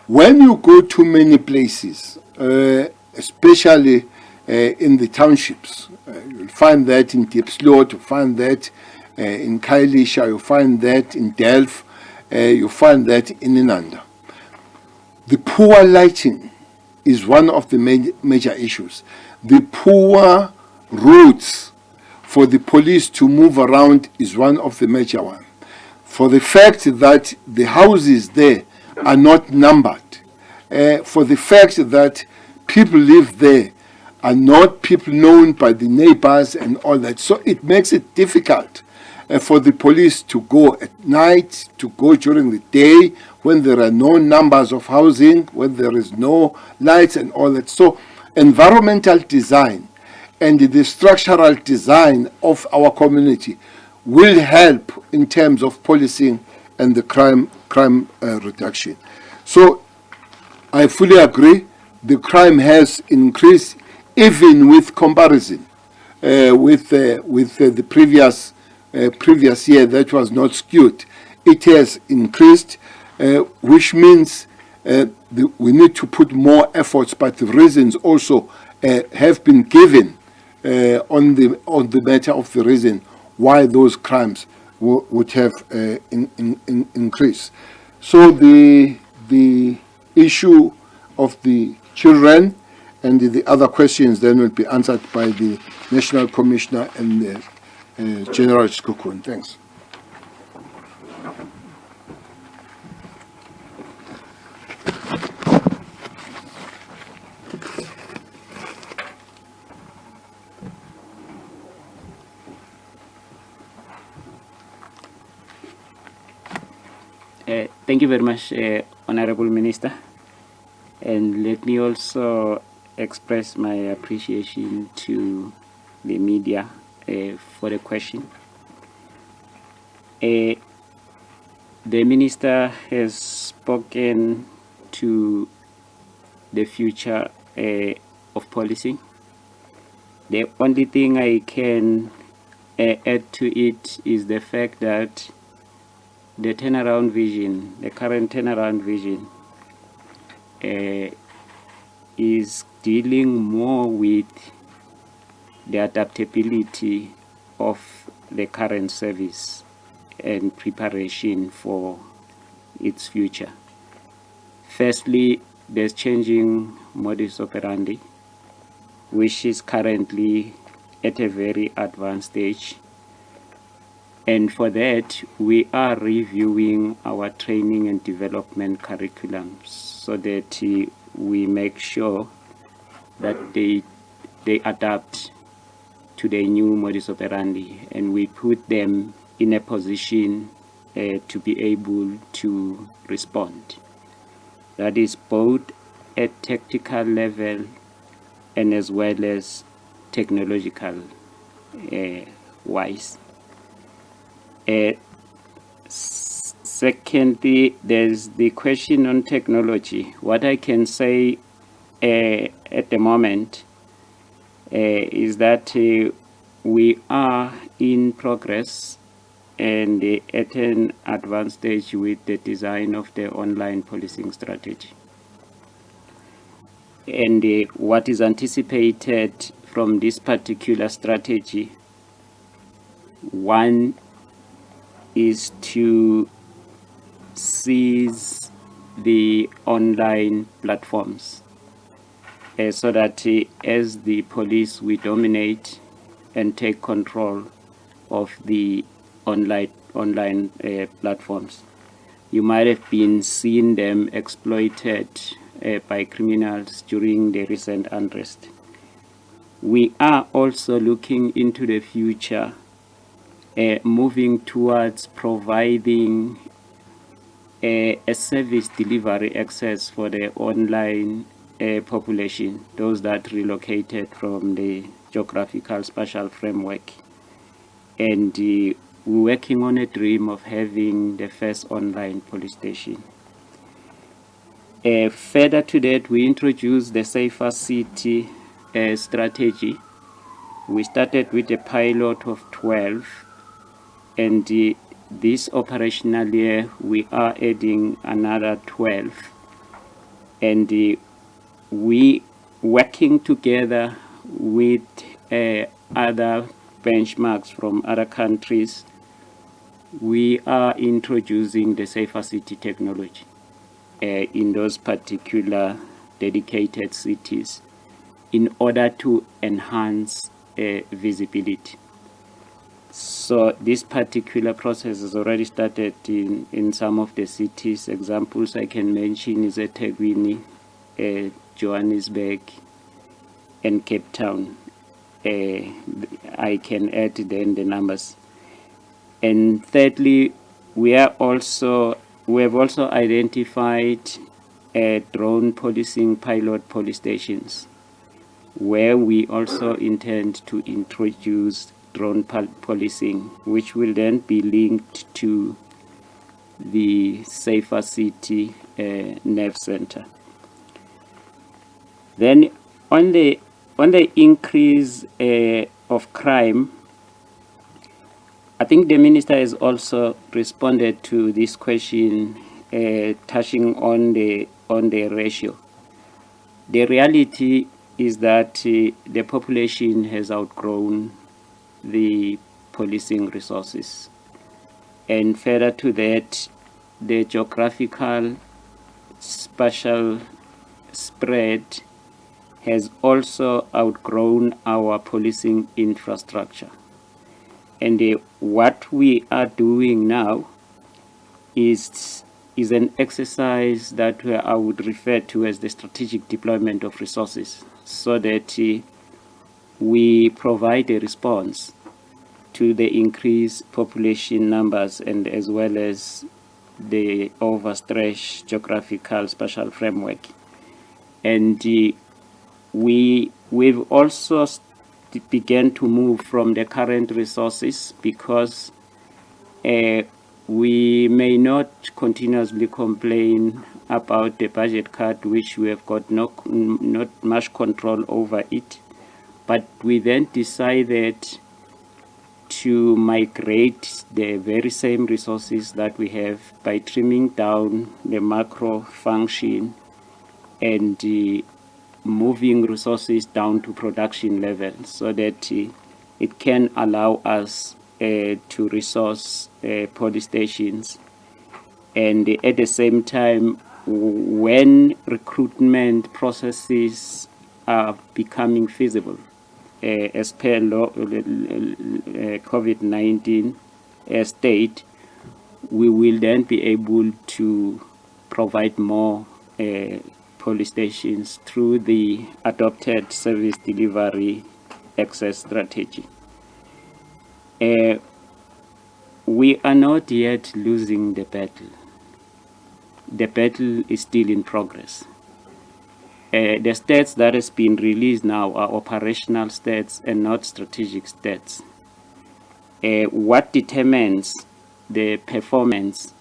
When you go to many places, especially in the townships, you'll find that in Diepsloot, you'll find that in Khayelitsha, you'll find that in Delft, you'll find that in Inanda. The poor lighting is one of the major issues. The poor roads for the police to move around is one of the major ones. For the fact that the houses there are not numbered, for the fact that people live there are not people known by the neighbors and all that. So it makes it difficult for the police to go at night, to go during the day, when there are no numbers of housing, when there is no lights and all that. So environmental design and the structural design of our community will help in terms of policing and the crime reduction. So I fully agree, the crime has increased even with comparison with the previous year that was not skewed. It has increased, which means we need to put more efforts, but the reasons also have been given on the matter of the reason why those crimes would have increased. So the issue of the children and the other questions then will be answered by the National Commissioner and General Skukun. Thanks. Thank you very much, Honorable Minister. And let me also express my appreciation to the media for the question. The Minister has spoken to the future of policing. The only thing I can add to it is the fact that the turnaround vision, the current turnaround vision, is dealing more with the adaptability of the current service and preparation for its future. Firstly, there's changing modus operandi, which is currently at a very advanced stage. And for that, we are reviewing our training and development curriculums so that we make sure that they adapt to the new modus operandi, and we put them in a position to be able to respond. That is both at tactical level and as well as technological wise. Secondly, there's the question on technology. What I can say at the moment is that we are in progress and at an advanced stage with the design of the online policing strategy. And what is anticipated from this particular strategy, one is to seize the online platforms so that as the police we dominate and take control of the online platforms. You might have been seeing them exploited by criminals during the recent unrest. We are also looking into the future, moving towards providing a service delivery access for the online population, those that relocated from the geographical spatial framework. And we're working on a dream of having the first online police station. Further to that, we introduced the Safer City strategy. We started with a pilot of 12, and this operational year we are adding another 12, and we working together with other benchmarks from other countries. We are introducing the Safer City technology in those particular dedicated cities in order to enhance visibility. So this particular process has already started in some of the cities. Examples I can mention is eThekwini, Johannesburg, and Cape Town. I can add then the numbers. And thirdly, we have also identified drone policing pilot police stations, where we also intend to introduce drone policing, which will then be linked to the Safer City Nerve Center. Then on the increase of crime, I think the minister has also responded to this question, touching on the ratio. The reality is that the population has outgrown the policing resources, and further to that, the geographical spatial spread has also outgrown our policing infrastructure. And what we are doing now is an exercise that I would refer to as the strategic deployment of resources, so that we provide a response to the increased population numbers and as well as the overstretched geographical spatial framework. And we've also began to move from the current resources, because we may not continuously complain about the budget cut, which we have got not much control over it, but we then decided to migrate the very same resources that we have by trimming down the macro function and moving resources down to production level, so that it can allow us to resource police stations. And at the same time, when recruitment processes are becoming feasible, as per COVID-19 state, we will then be able to provide more police stations through the adopted service delivery access strategy. We are not yet losing the battle. The battle is still in progress. The stats that has been released now are operational stats and not strategic stats. What determines the performance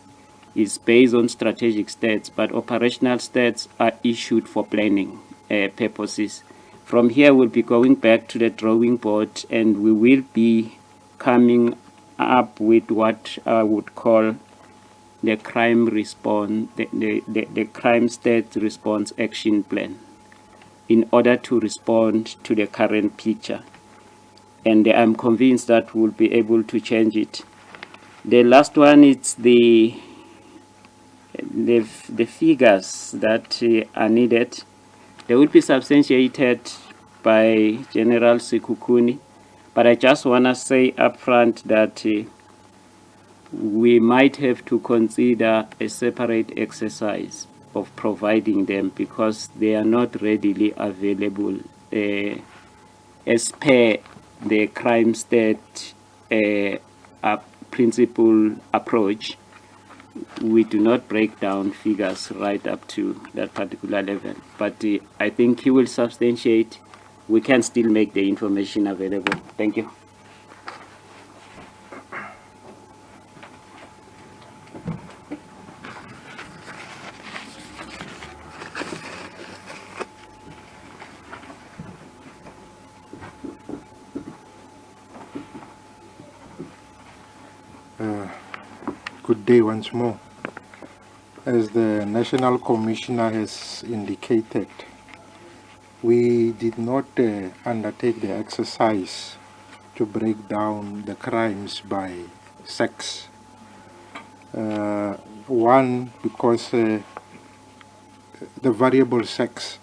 is based on strategic stats, but operational stats are issued for planning purposes. From here, we'll be going back to the drawing board, and we will be coming up with what I would call the crime response, the crime state response action plan, in order to respond to the current picture. And I'm convinced that we'll be able to change it. The last one is the figures that are needed. They will be substantiated by General Sekhukhune, but I just want to say upfront that we might have to consider a separate exercise of providing them, because they are not readily available as per the crime state principle approach. We do not break down figures right up to that particular level, but I think he will substantiate. We can still make the information available. Thank you. Good day once more. As the National Commissioner has indicated, we did not undertake the exercise to break down the crimes by sex. One, because the variable sex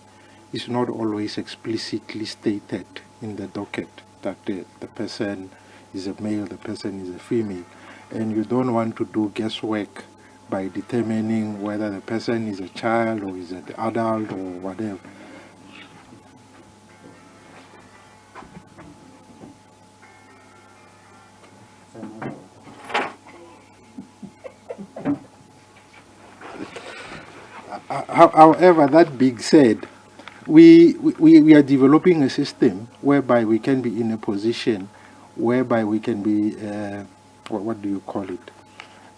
is not always explicitly stated in the docket that the person is a male, the person is a female. And you don't want to do guesswork by determining whether the person is a child or is an adult or whatever. However, that being said, we are developing a system whereby we can be in a position whereby we can be, what do you call it,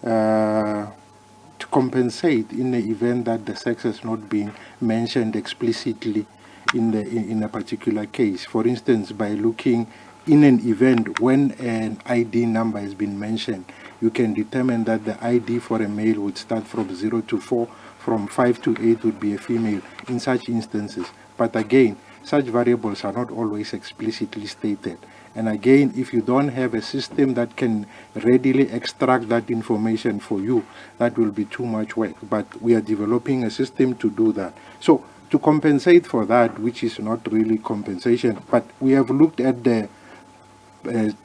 to compensate in the event that the sex has not been mentioned explicitly in a particular case. For instance, by looking in an event when an ID number has been mentioned, you can determine that the ID for a male would start from 0 to 4, from 5 to 8 would be a female in such instances. But again, such variables are not always explicitly stated. And again, if you don't have a system that can readily extract that information for you, that will be too much work. But we are developing a system to do that. So to compensate for that, which is not really compensation, but we have looked at the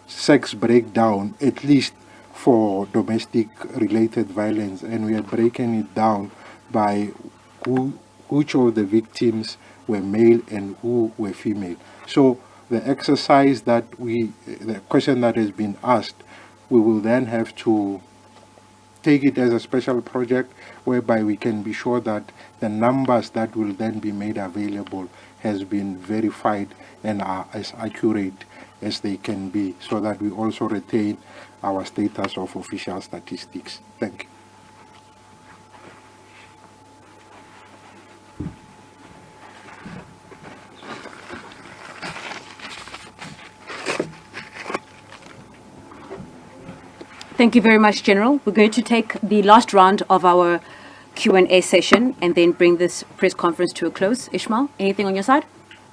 sex breakdown, at least for domestic related violence, and we are breaking it down by which of the victims were male and who were female. So the exercise that the question that has been asked, we will then have to take it as a special project whereby we can be sure that the numbers that will then be made available has been verified and are as accurate as they can be, so that we also retain our status of official statistics. Thank you. Thank you very much, General. We're going to take the last round of our Q&A session and then bring this press conference to a close. Ishmael, anything on your side?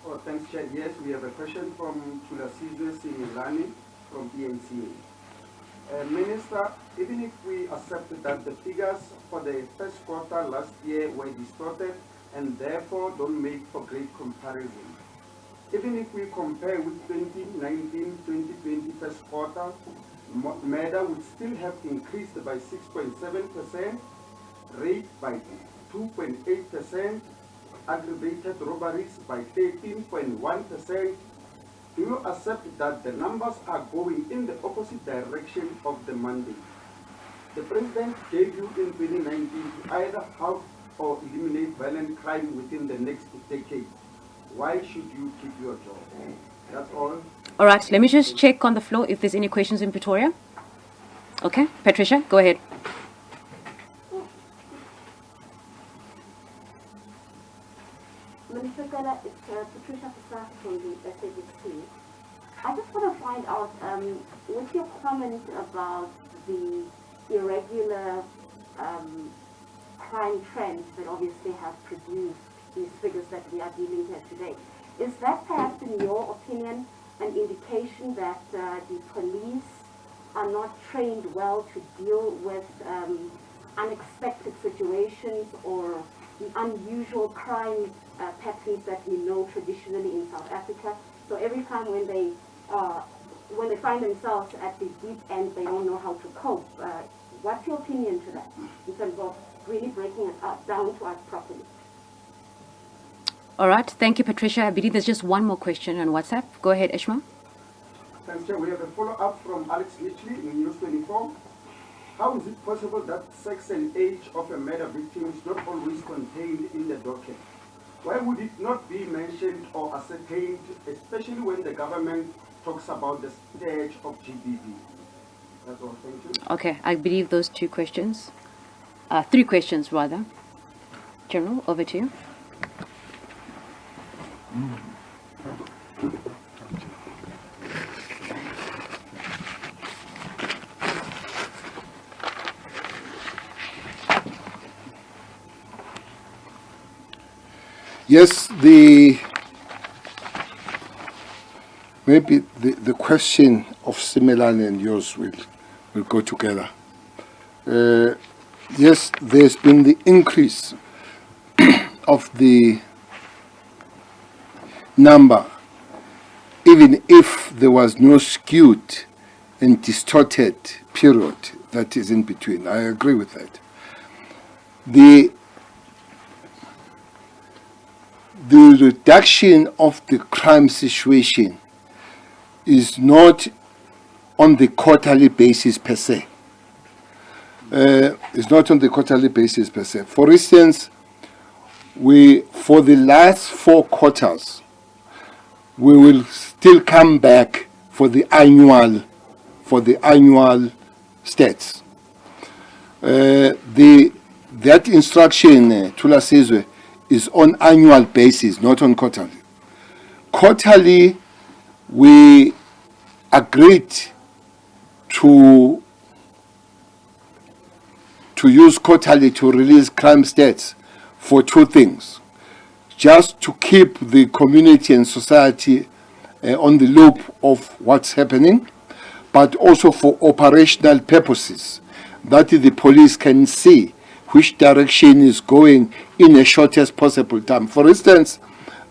Oh, thanks, Chair. Yes, we have a question from Tulasizwe Singilani from ENCA. Minister, even if we accept that the figures for the first quarter last year were distorted and therefore don't make for great comparison, even if we compare with 2019-2020 first quarter, murder would still have increased by 6.7%, rape by 2.8%, aggravated robberies by 13.1%. Do you accept that the numbers are going in the opposite direction of the mandate? The President gave you in 2019 to either halve or eliminate violent crime within the next decade. Why should you keep your job? That's all. All right, let me just check on the floor if there's any questions in Pretoria. Okay, Patricia, go ahead. Minister Cele, it's Patricia from the SABC. I just want to find out, what's your comment about the irregular crime trends that obviously have produced these figures that we are dealing here today? Is that perhaps, in your opinion, an indication that the police are not trained well to deal with unexpected situations or the unusual crime patterns that we know traditionally in South Africa? So every time when they find themselves at the deep end, they don't know how to cope. What's your opinion to that in terms of really breaking it down to us properly? All right, thank you, Patricia. I believe there's just one more question on WhatsApp. Go ahead, Ishmael. Thanks, Chair. We have a follow-up from Alex Mitchley in News 24. How is it possible that sex and age of a murder victim is not always contained in the docket? Why would it not be mentioned or ascertained, especially when the government talks about the stage of GBV? That's all. Thank you. Okay, I believe those two questions, three questions rather. General, over to you. Yes, maybe the question of Simelane and yours will go together. Yes, there's been the increase of the number, even if there was no skewed and distorted period that is in between. I agree with that. The reduction of the crime situation is not on the quarterly basis per se. It's not on the quarterly basis per se. For instance, for the last 4 quarters, we will still come back for the annual stats. That instruction, Thula Sizwe, is on annual basis, not on quarterly. Quarterly, we agreed to use quarterly to release crime stats for 2 things. Just to keep the community and society on the loop of what's happening, but also for operational purposes, that the police can see which direction is going in the shortest possible time. For instance,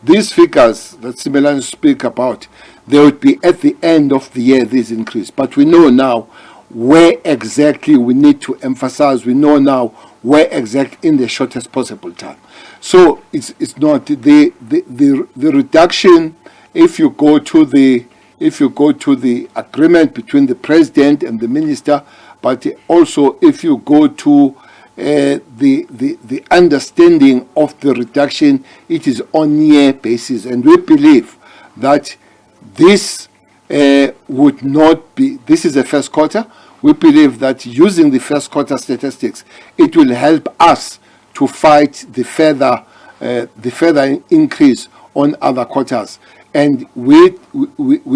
these figures that Simelane speak about, they would be at the end of the year, this increase. But we know now where exactly we need to emphasize. We know now where exactly in the shortest possible time. So it's not the reduction. If you go to the agreement between the president and the minister, but also if you go to the understanding of the reduction, it is on year basis, and we believe that this would not be. This is the first quarter. We believe that using the first quarter statistics, it will help us to fight the further increase on other quarters, and we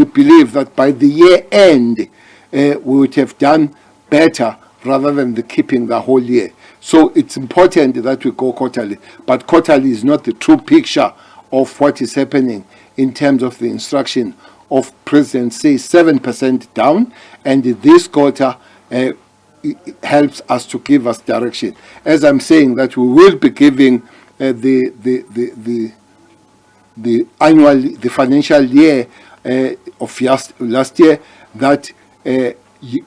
believe that by the year end we would have done better rather than keeping the whole year. So it's important that we go quarterly, but quarterly is not the true picture of what is happening in terms of the instruction of President say 7% down, and this quarter it helps us to give us direction. As I'm saying that we will be giving the financial year of last year that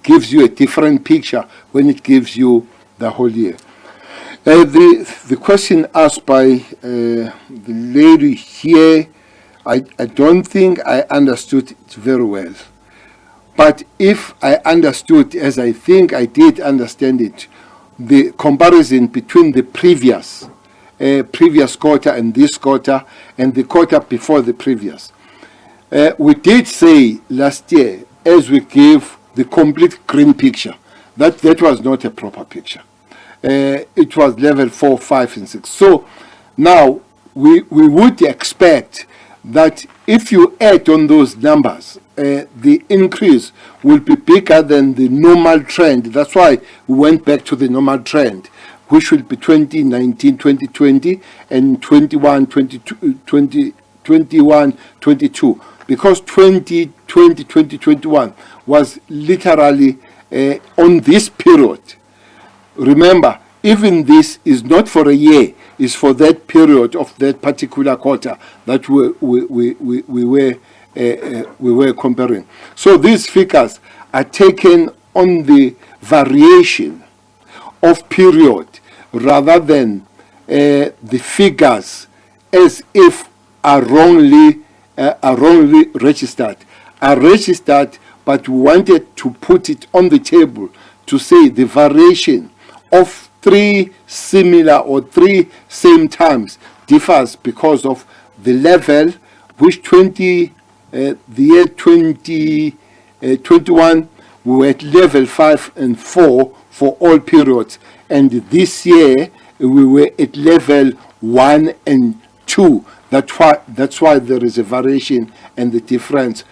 gives you a different picture when it gives you the whole year. The question asked by the lady here, I don't think I understood it very well. But if I understood, as I think I did understand it, the comparison between the previous quarter and this quarter and the quarter before the previous. We did say last year, as we gave the complete green picture, that was not a proper picture. It was level 4, 5, and 6. So now we would expect that if you add on those numbers, the increase will be bigger than the normal trend. That's why we went back to the normal trend, which will be 2019, 2020, and 21, 22, because 2020, 2021 was literally on this period. Remember, even this is not for a year, it's for that period of that particular quarter that we were comparing. So these figures are taken on the variation of period rather than the figures as if are wrongly registered. Are registered, but we wanted to put it on the table to say the variation of 3 similar or 3 same times differs because of the level which the year 2021 we were at level 5 and 4 for all periods, and this year we were at level 1 and 2. That's why there is a variation and the difference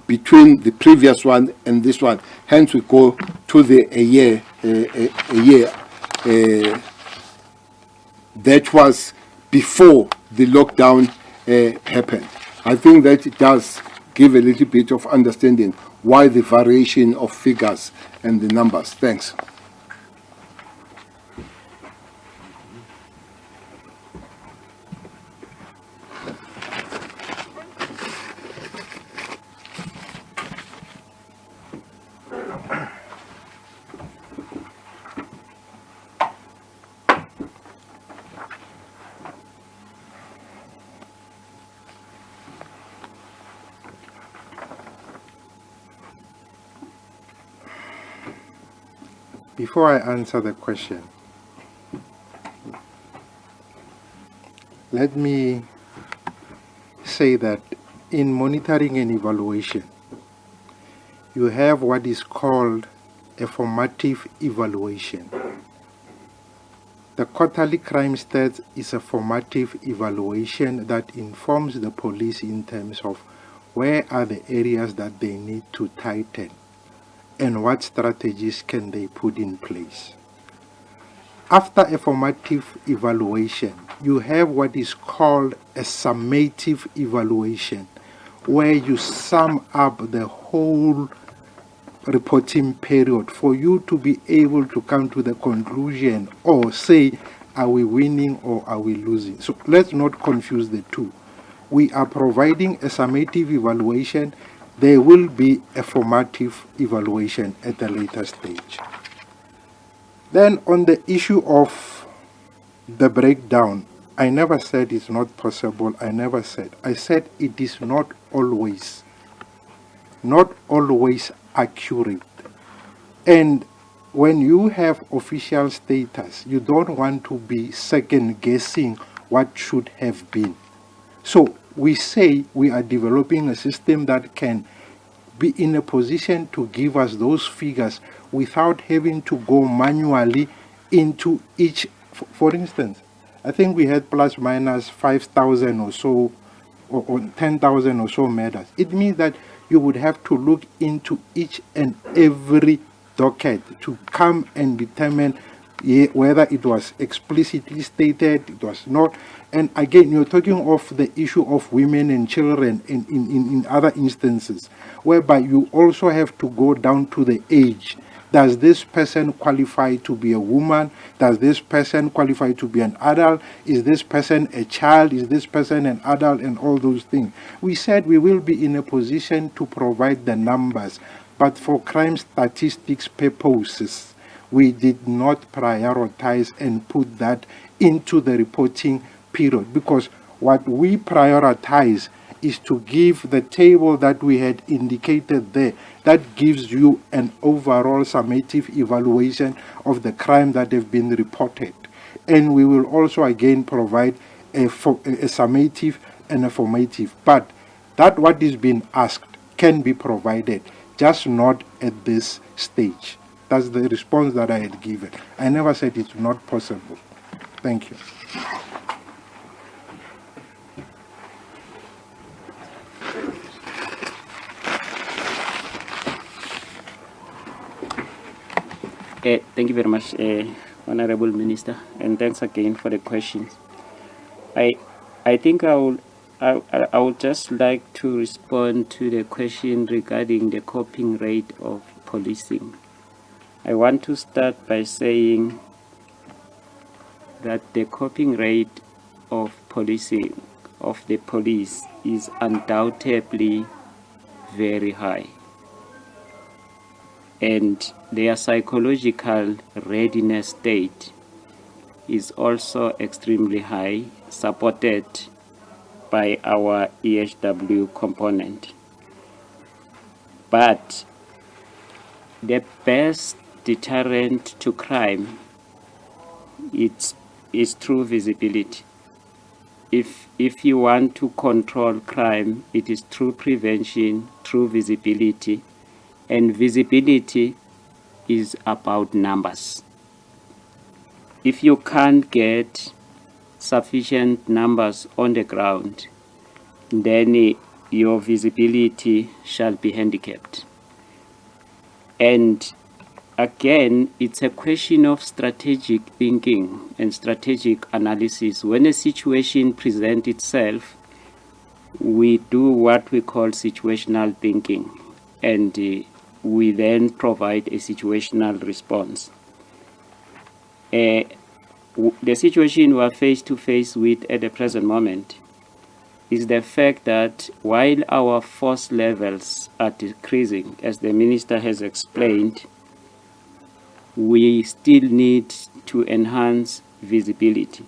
between the previous one and this one. Hence we go to a year that was before the lockdown happened. I think that it does give a little bit of understanding why the variation of figures and the numbers. Thanks. Before I answer the question, let me say that in monitoring and evaluation, you have what is called a formative evaluation. The quarterly crime stats is a formative evaluation that informs the police in terms of where are the areas that they need to tighten and what strategies can they put in place. After a formative evaluation, you have what is called a summative evaluation, where you sum up the whole reporting period for you to be able to come to the conclusion or say, are we winning or are we losing? So let's not confuse the two. We are providing a summative evaluation. There will be a formative evaluation at a later stage. Then on the issue of the breakdown, I never said it's not possible. I said it is not always accurate. And when you have official status, you don't want to be second guessing what should have been. So we say we are developing a system that can be in a position to give us those figures without having to go manually into each. For instance, I think we had plus minus 5,000 or so, or 10,000 or so murders. It means that you would have to look into each and every docket to come and determine whether it was explicitly stated, it was not. And again, you're talking of the issue of women and children in other instances, whereby you also have to go down to the age. Does this person qualify to be a woman? Does this person qualify to be an adult? Is this person a child? Is this person an adult? And all those things. We said we will be in a position to provide the numbers, but for crime statistics purposes, we did not prioritize and put that into the reporting period, because what we prioritize is to give the table that we had indicated there, that gives you an overall summative evaluation of the crime that have been reported. And we will also again provide a summative and a formative. But that what is being asked can be provided, just not at this stage. That's the response that I had given. I never said it's not possible. Thank you. Thank you very much, Honorable Minister, and thanks again for the questions. I think I would just like to respond to the question regarding the coping rate of policing. I want to start by saying that the coping rate of policing of the police is undoubtedly very high, and their psychological readiness state is also extremely high, supported by our EHW component. But the best deterrent to crime is through visibility. If you want to control crime, it is through prevention, through visibility, and visibility is about numbers. If you can't get sufficient numbers on the ground, then your visibility shall be handicapped. And again, it's a question of strategic thinking and strategic analysis. When a situation presents itself, we do what we call situational thinking, and we then provide a situational response. The situation we are face to face with at the present moment is the fact that while our force levels are decreasing, as the Minister has explained, we still need to enhance visibility.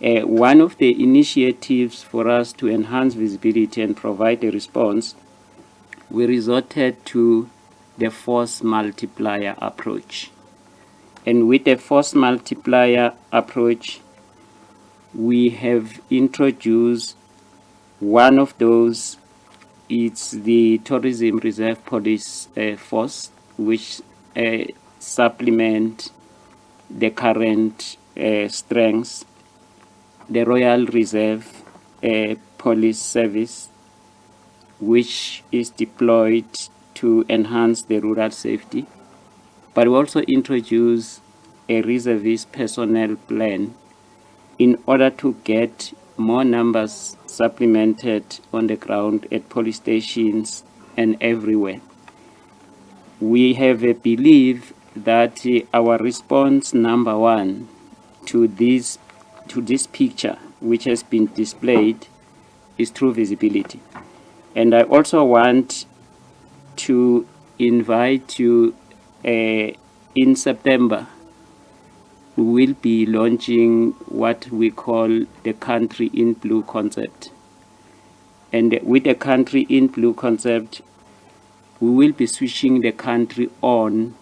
One of the initiatives for us to enhance visibility and provide a response, we resorted to the force multiplier approach. And with a force multiplier approach, we have introduced one of those. It's the Tourism Reserve Police Force, which supplement the current strengths. The Royal Reserve Police Service, which is deployed to enhance the rural safety. But we also introduce a reservist personnel plan in order to get more numbers supplemented on the ground at police stations and everywhere. We have a belief that our response number one to this picture, which has been displayed, is through visibility. And I also want to invite you, in September, we will be launching what we call the Country in Blue concept. And with the Country in Blue concept, we will be switching the country on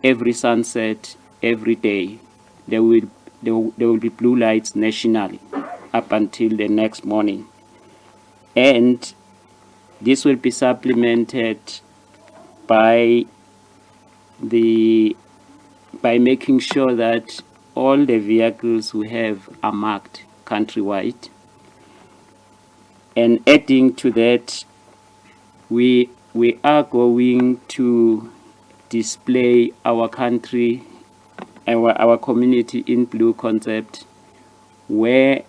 every sunset, every day. There will be blue lights nationally up until the next morning. And this will be supplemented by making sure that all the vehicles we have are marked countrywide. And adding to that, we are going to display our country, our community in blue concept, where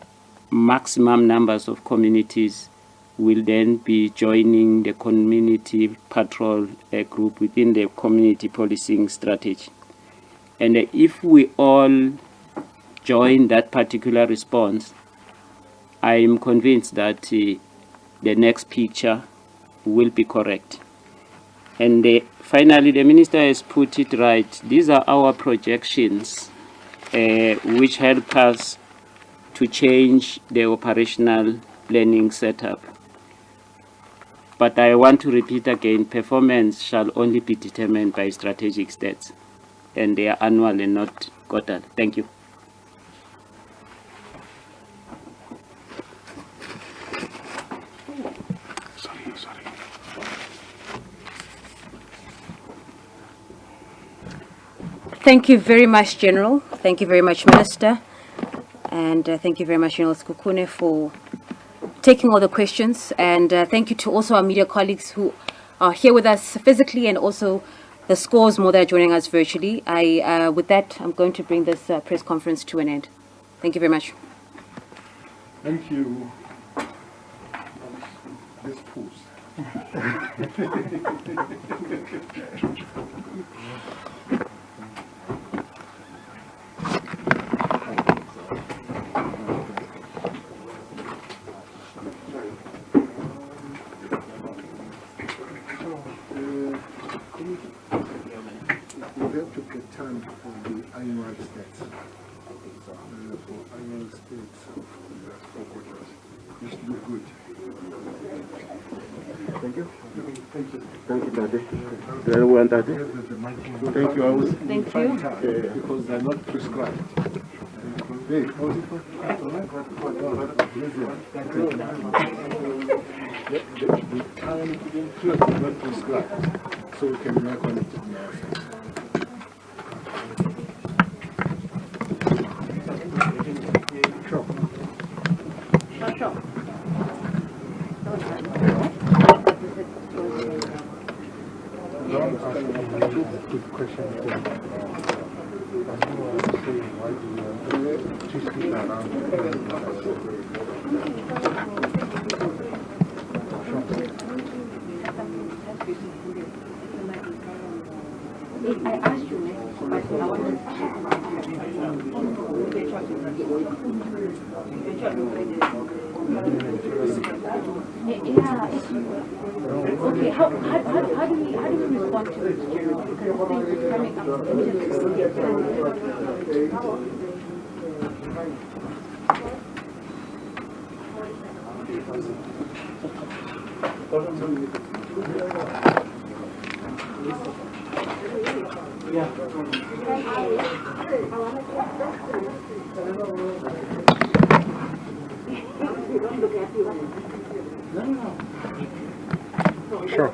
maximum numbers of communities will then be joining the community patrol group within the community policing strategy. And if we all join that particular response, I am convinced that the next picture will be correct. And finally, the Minister has put it right. These are our projections, which help us to change the operational planning setup. But I want to repeat again, performance shall only be determined by strategic stats, and they are annual and not quarterly. Thank you. Thank you very much, General. Thank you very much, Minister. And thank you very much, General Skukune, for taking all the questions. And thank you to also our media colleagues who are here with us physically, and also the scores more that are joining us virtually. With that, I'm going to bring this press conference to an end. Thank you very much. Thank you. This pause. We have to get time for the annual stats. For annual stats, this look good. Thank you. Thank you. Thank you, Daddy. Everyone, Daddy. Thank you. I was Thank you. because they're not prescribed. Hey, how's it going? The time is not prescribed, so we can work on it in our side. Sure. Sure. Good question. Why do you twist it around? I asked you, but I wanted to check. Okay, how do we respond to this, General? Because things are coming up. Sure.